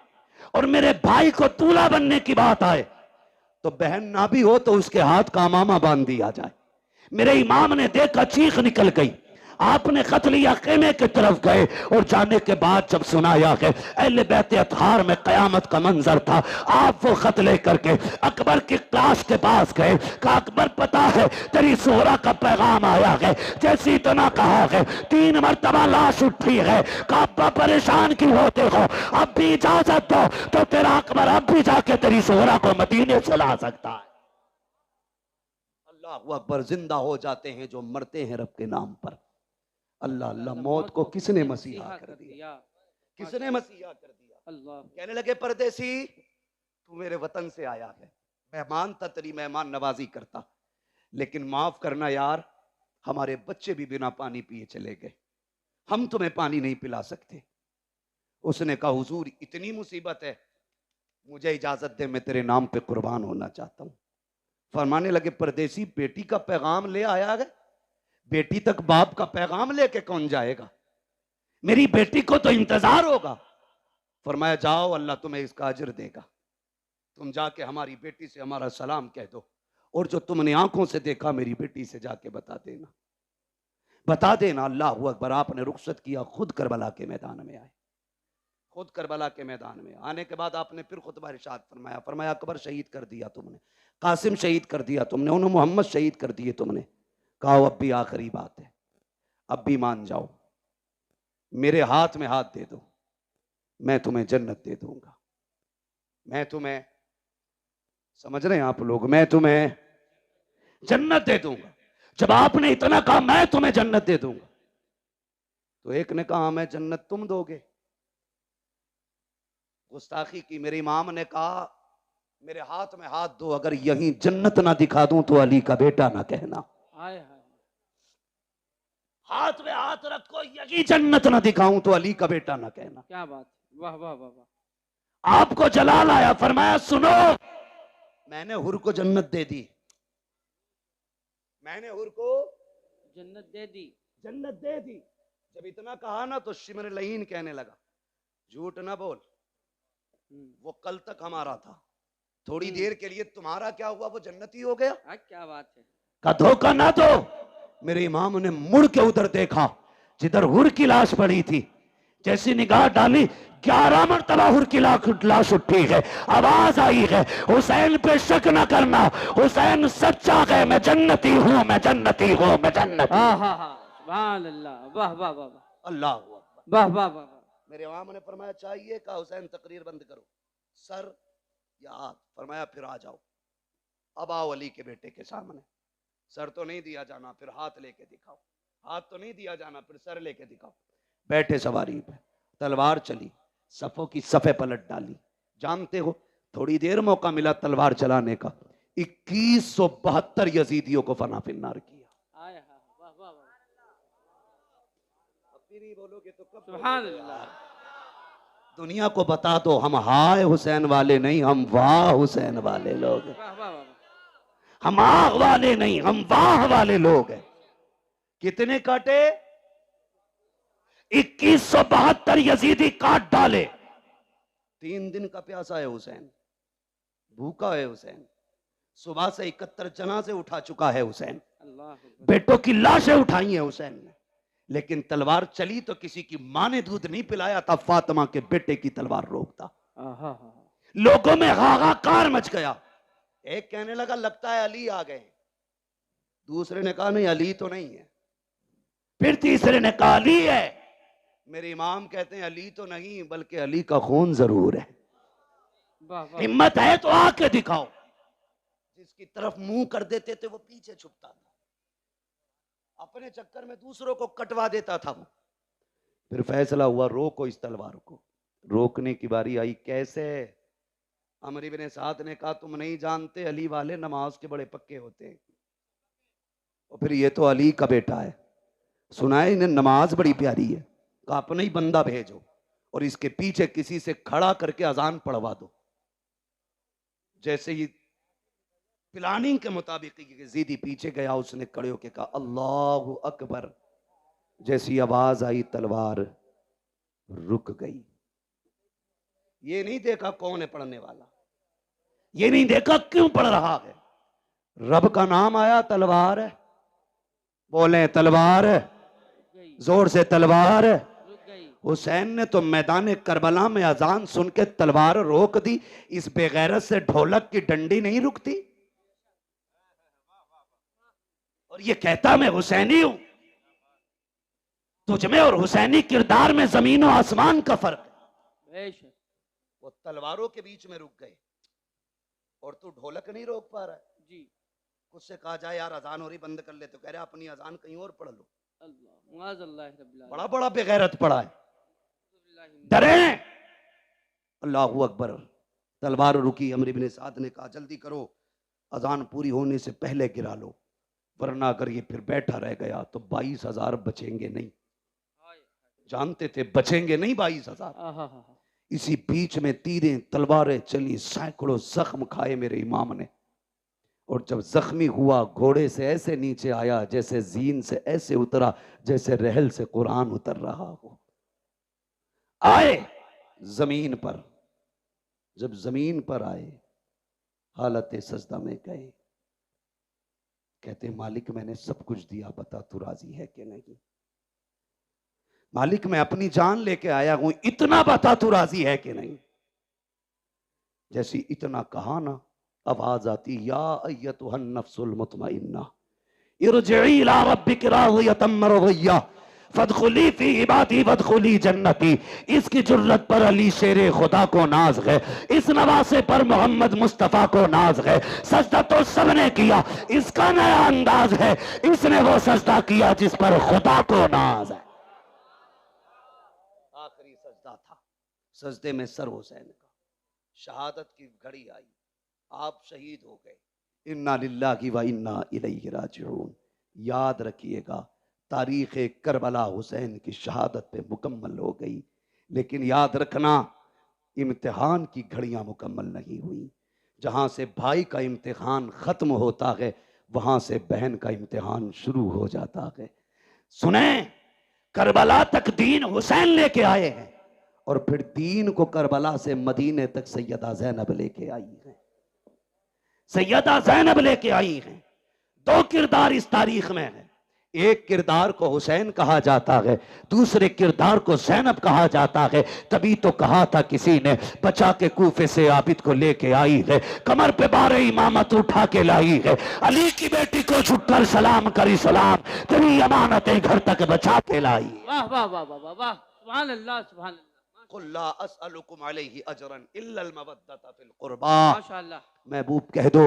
और मेरे भाई को दूल्हा बनने की बात आए, तो बहन ना भी हो तो उसके हाथ का अमामा बांध दिया जाए। मेरे इमाम ने देखा, चीख निकल गई। आपने खत लिया, खेमे की तरफ गए और जाने के बाद जब सुनाया कि अहले बैत अतहार में कयामत का मंजर था, आप वो खत लेकर के अकबर की लाश के पास गए। कहा अकबर पता है तेरी सोहरा का पैगाम आया है, जैसी इतना कहा है 3 मरतबा लाश उठी है। कहा अब्बा परेशान क्यों होते हो, अब भी इजाजत दो तो तेरा अकबर अब भी जाके तेरी सोहरा को मदीने से ला सकता है। अल्लाह अकबर, जिंदा हो जाते हैं जो मरते हैं रब के नाम पर। अल्लाह अल्लाह, मौत को किसने मसीहा कर दिया? किसने मसीहा कर दिया? अल्लाह। कहने लगे परदेसी तू मेरे वतन से आया है, मेहमान था, तेरी मेहमान नवाजी करता, लेकिन माफ करना यार, हमारे बच्चे भी बिना पानी पिए चले गए, हम तुम्हें पानी नहीं पिला सकते। उसने कहा हुजूर इतनी मुसीबत है, मुझे इजाजत दे, मैं तेरे नाम पे कुर्बान होना चाहता हूं। फरमाने लगे परदेसी बेटी का पैगाम ले आया है, बेटी तक बाप का पैगाम लेके कौन जाएगा, मेरी बेटी को तो इंतजार होगा। फरमाया जाओ, अल्लाह तुम्हें इसका अजर देगा, तुम जाके हमारी बेटी से हमारा सलाम कह दो, और जो तुमने आंखों से देखा मेरी बेटी से जाके बता देना, बता देना। अल्लाह अकबर। आपने रुखसत किया, खुद करबला के मैदान में आए, खुद करबला के मैदान में आने के बाद आपने फिर खुतबा इरशाद फरमाया, फरमाया अकबर शहीद कर दिया तुमने, कासिम शहीद कर दिया तुमने, उन्होंने मोहम्मद शहीद कर दिए तुमने। कहा अब भी आखिरी बात है, अब भी मान जाओ, मेरे हाथ में हाथ दे दो, मैं तुम्हें जन्नत दे दूंगा, मैं तुम्हें, समझ रहे हैं आप लोग, मैं तुम्हें जन्नत दे दूंगा। जब आपने इतना कहा मैं तुम्हें जन्नत दे दूंगा, तो एक ने कहा मैं जन्नत तुम दोगे, गुस्ताखी की। मेरे इमाम ने कहा मेरे हाथ में हाथ दो, अगर यहीं जन्नत ना दिखा दूं तो अली का बेटा ना कहना। हाय हाय। हाथ में हाथ रखो, यही जन्नत ना दिखाऊं तो अली का बेटा ना कहना। क्या बात, वाह वाह वाह वाह। आपको जलाल आया, फरमाया सुनो, मैंने हुर को जन्नत दे दी, मैंने हुर को जन्नत दे दी, जन्नत दे दी। जब इतना कहा ना तो शिमर लहीन कहने लगा झूठ ना बोल, वो कल तक हमारा था, थोड़ी देर के लिए तुम्हारा क्या हुआ, वो जन्नती हो गया। क्या बात है। का धोखा ना दो। मेरे इमाम ने मुड़ के उधर देखा जिधर हुर की लाश पड़ी थी, जैसी निगाह डाली 11 मरतबा हुर की लाश उठी है, आवाज आई है हुसैन पे शक न करना, हुसैन सच्चा है, मैं जन्नती हूं, मैं जन्नती हूं, मैं जन्नती। सुभान अल्लाह, वाह वाह वाह अल्लाह वाह वाह वाह। मेरे इमाम ने फरमाया चाहिए, कहा हुसैन तकरीर बंद करो, सर या हाथ, फरमाया फिर आ जाओ, अब आओ अली के बेटे के सामने। सर तो नहीं दिया जाना, फिर हाथ लेके दिखाओ, हाथ तो नहीं दिया जाना, फिर सर लेके दिखाओ। बैठे सवारी पे, तलवार चली, सफों की सफे पलट डाली। जानते हो थोड़ी देर मौका मिला तलवार चलाने का, 2172 यजीदियों को फना फिन्नार किया। अभी नहीं बोलोगे तो कब? सुभान अल्लाह। दुनिया को बता दो हम हाय हुसैन वाले नहीं, हम वाह हुसैन वाले लोग हैं। हम आह वाले नहीं, हम वाह वाले लोग हैं। कितने काटे? 2172 यजीदी काट डाले। 3 दिन का प्यासा है हुसैन, भूखा है हुसैन, सुबह से 71 जनाजे उठा चुका है हुसैन, बेटों की लाशें उठाई है हुसैन ने, लेकिन तलवार चली तो किसी की मां ने दूध नहीं पिलाया था, फातिमा के बेटे की तलवार रोकता। लोगों में हाहाकार मच गया। एक कहने लगा लगता है अली आ गए, दूसरे ने कहा नहीं अली तो नहीं है, फिर तीसरे ने कहा अली है। मेरे इमाम कहते हैं अली तो नहीं बल्कि अली का खून जरूर है। हिम्मत है तो आके दिखाओ। जिसकी तरफ मुंह कर देते थे वो पीछे छुपता था, अपने चक्कर में दूसरों को कटवा देता था वो। फिर फैसला हुआ रोको इस तलवार को। रोकने की बारी आई, कैसे? अमर इब्ने साद ने कहा तुम नहीं जानते अली वाले नमाज के बड़े पक्के होते हैं, और फिर ये तो अली का बेटा है, सुना है इन्हें नमाज बड़ी प्यारी है, कहा अपना ही बंदा भेजो और इसके पीछे किसी से खड़ा करके अजान पढ़वा दो। जैसे ही प्लानिंग के मुताबिक यजीदी पीछे गया, उसने खड़े होकर कहा अल्लाहु अकबर। जैसी आवाज आई तलवार रुक गई। ये नहीं देखा कौन है पढ़ने वाला, ये नहीं देखा क्यों पढ़ रहा है, रब का नाम आया तलवार है। बोले तलवार है, जोर से तलवार है। हुसैन ने तो मैदान करबला में अजान सुन के तलवार रोक दी। इस बेगैरत से ढोलक की डंडी नहीं रुकती, और ये कहता मैं हुसैनी हूं। तुझमें और हुसैनी किरदार में जमीन और आसमान का फर्क है। वो तलवारों के बीच में रुक गए और तू ढोलक नहीं रोक पा रहा है जी। कुछ से कहा जाए यार अजान हो रही बंद कर ले, तो कह रहे अपनी अजान कहीं और पढ़ लो। बड़ा बड़ा बेगैरत पड़ा है। डरे। अल्लाहू अकबर। तलवार रुकी। अमर इब्ने साद ने कहा जल्दी करो, अजान पूरी होने से पहले गिरा लो, वरना अगर ये फिर बैठा रह गया तो 22,000 बचेंगे नहीं। जानते थे बचेंगे नहीं 22,000। इसी बीच में तीरें तलवारें चली, सैकड़ों जख्म खाए मेरे इमाम ने। और जब जख्मी हुआ घोड़े से ऐसे नीचे आया जैसे जीन से ऐसे उतरा जैसे रहल से कुरान उतर रहा हो। आए जमीन पर, जब जमीन पर आए हालत सजदा में गए। कहते मालिक मैंने सब कुछ दिया, बता तू राजी है कि नहीं। मालिक मैं अपनी जान लेके आया हूं, इतना बता तू राजी है कि नहीं। जैसी इतना कहा ना, आवाज आती या अय्यतुहन नफ्सुल मुतमइन्ना इरजिई इला रब्बिक राज़ियतम मरज़िय्या फदखुली फी इबादी वदखुली जन्नती। इसकी जुर्रत पर अली शेरे खुदा को नाज है, इस नवासे पर मोहम्मद मुस्तफा को नाज है। सजदा तो सबने किया, इसका नया अंदाज है, इसने वो सजदा किया जिस पर खुदा को नाज है। आखिरी सजदा था, सजदे में सर हुसैन का। शहादत की घड़ी आई, आप शहीद हो गए। इन्ना लिल्लाहि व इन्ना इलैहि राजिऊन। याद रखिएगा तारीख करबला हुसैन की शहादत पे मुकम्मल हो गई, लेकिन याद रखना इम्तिहान की घड़ियां मुकम्मल नहीं हुई। जहां से भाई का इम्तिहान खत्म होता है वहां से बहन का इम्तिहान शुरू हो जाता है। सुने, करबला तक दीन हुसैन लेके आए हैं, और फिर दीन को करबला से मदीने तक सैयदा ज़ैनब लेके आई है। सैयदा ज़ैनब लेके आई हैं। दो किरदार इस तारीख में है। एक किरदार को हुसैन कहा जाता है, दूसरे किरदार को ज़ैनब कहा जाता है। तभी तो कहा था किसी ने, बचा के कूफे से आबिद को लेके आई है, कमर पे बारे इमामत उठा के लाई है। अली की बेटी को छुटकर सलाम करी सलाम, तेरी अमानतें घर तक बचा के लाई। वाह वाह वाह वाह वाह वाह, सुभान अल्लाह सुभान अल्लाह। कुल ला अस्अलुकुम अलैहि अजरन इल्लल मवद्दता फिल कुर्बा। माशाअल्लाह। महबूब कह दो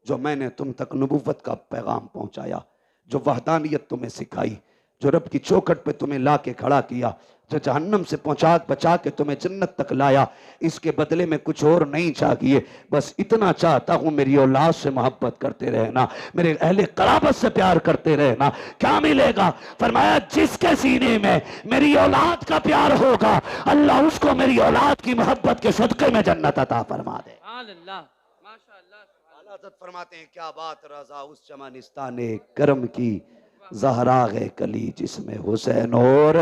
जो मैंने तुम तक नबूवत का पैगाम पहुंचाया, जो वहदानियत तुम्हें सिखाई, जो रब की चौखट पे तुम्हें ला के खड़ा किया, जो जहन्नम से पहुंचा बचा के तुम्हें जन्नत तक लाया, इसके बदले में कुछ और नहीं चाहिए। बस इतना चाहता हूं मेरी औलाद से मोहब्बत करते रहना, मेरे अहले कराबत से प्यार करते रहना। क्या मिलेगा? फरमाया जिसके सीने में मेरी औलाद का प्यार होगा अल्लाह उसको मेरी औलाद की मोहब्बत के सदके में जन्नत अता फरमा दे। हज़रत फरमाते हैं क्या बात रज़ा उस चमनिस्ताने करम की, ज़हरा है कली जिसमें हुसैन और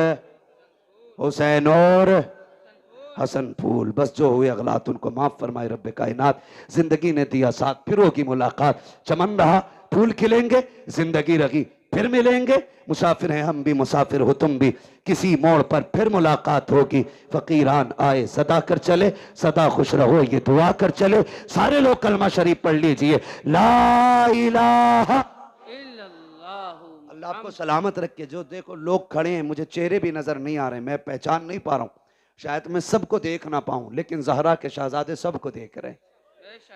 हसन फूल। बस जो हुए अगलात उनको माफ फरमाए रब्बे कायनात। जिंदगी ने दिया साथ फिर होगी मुलाकात, चमन रहा फूल खिलेंगे, जिंदगी रही फिर मिलेंगे। मुसाफिर हैं हम भी, मुसाफिर हो तुम भी, किसी मोड़ पर फिर मुलाकात होगी। फकीरान आए सदा कर चले, सदा खुश रहो ये दुआ कर चले। सारे लोग कलमा शरीफ पढ़ लीजिए, ला इलाहा इल्लल्लाहु। अल्लाह आपको सलामत रखे। जो देखो लोग खड़े हैं, मुझे चेहरे भी नजर नहीं आ रहे, मैं पहचान नहीं पा रहा हूँ, शायद मैं सबको देख ना पाऊं, लेकिन ज़हरा के शहजादे सबको देख रहे हैं,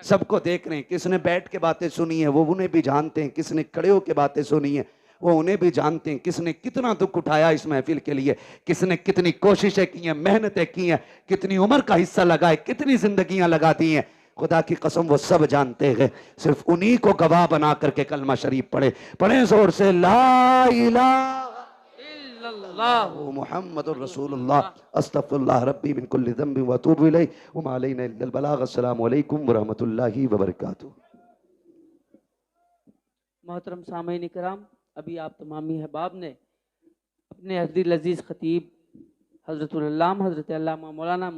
सबको देख रहे हैं। किसने बैठ के बातें सुनी है वो उन्हें भी जानते हैं, किसने खड़े होकर बातें सुनी है वो उन्हें भी जानते हैं। किसने कितना दुख उठाया इस महफिल के लिए, किसने कितनी कोशिशें की हैं, मेहनतें की हैं, कितनी उम्र का हिस्सा लगाए, कितनी जिंदगियां लगा दी हैं, खुदा की कसम वो सब जानते हैं। सिर्फ उन्हीं को गवाह बना करके कलमा शरीफ पढ़े जोर से, ला इलाहा इल्लल्लाहु मुहम्मदुर रसूलुल्लाह अस्तगफिरुल्लाह रब्बी मिन कुल्ली ज़ंबिन व अतूबु इलैहि व मा अलैना इल्लल बलाग। अस्सलामु अलैकुम व रहमतुल्लाहि व बरकातुहू। मोहतरम सामईन इकराम, अभी आप तमामी अहबाब ने अपने हज़रत अजीज़ खतीब हज़रत उल अल्लामा हज़रत अल्लामा मौलाना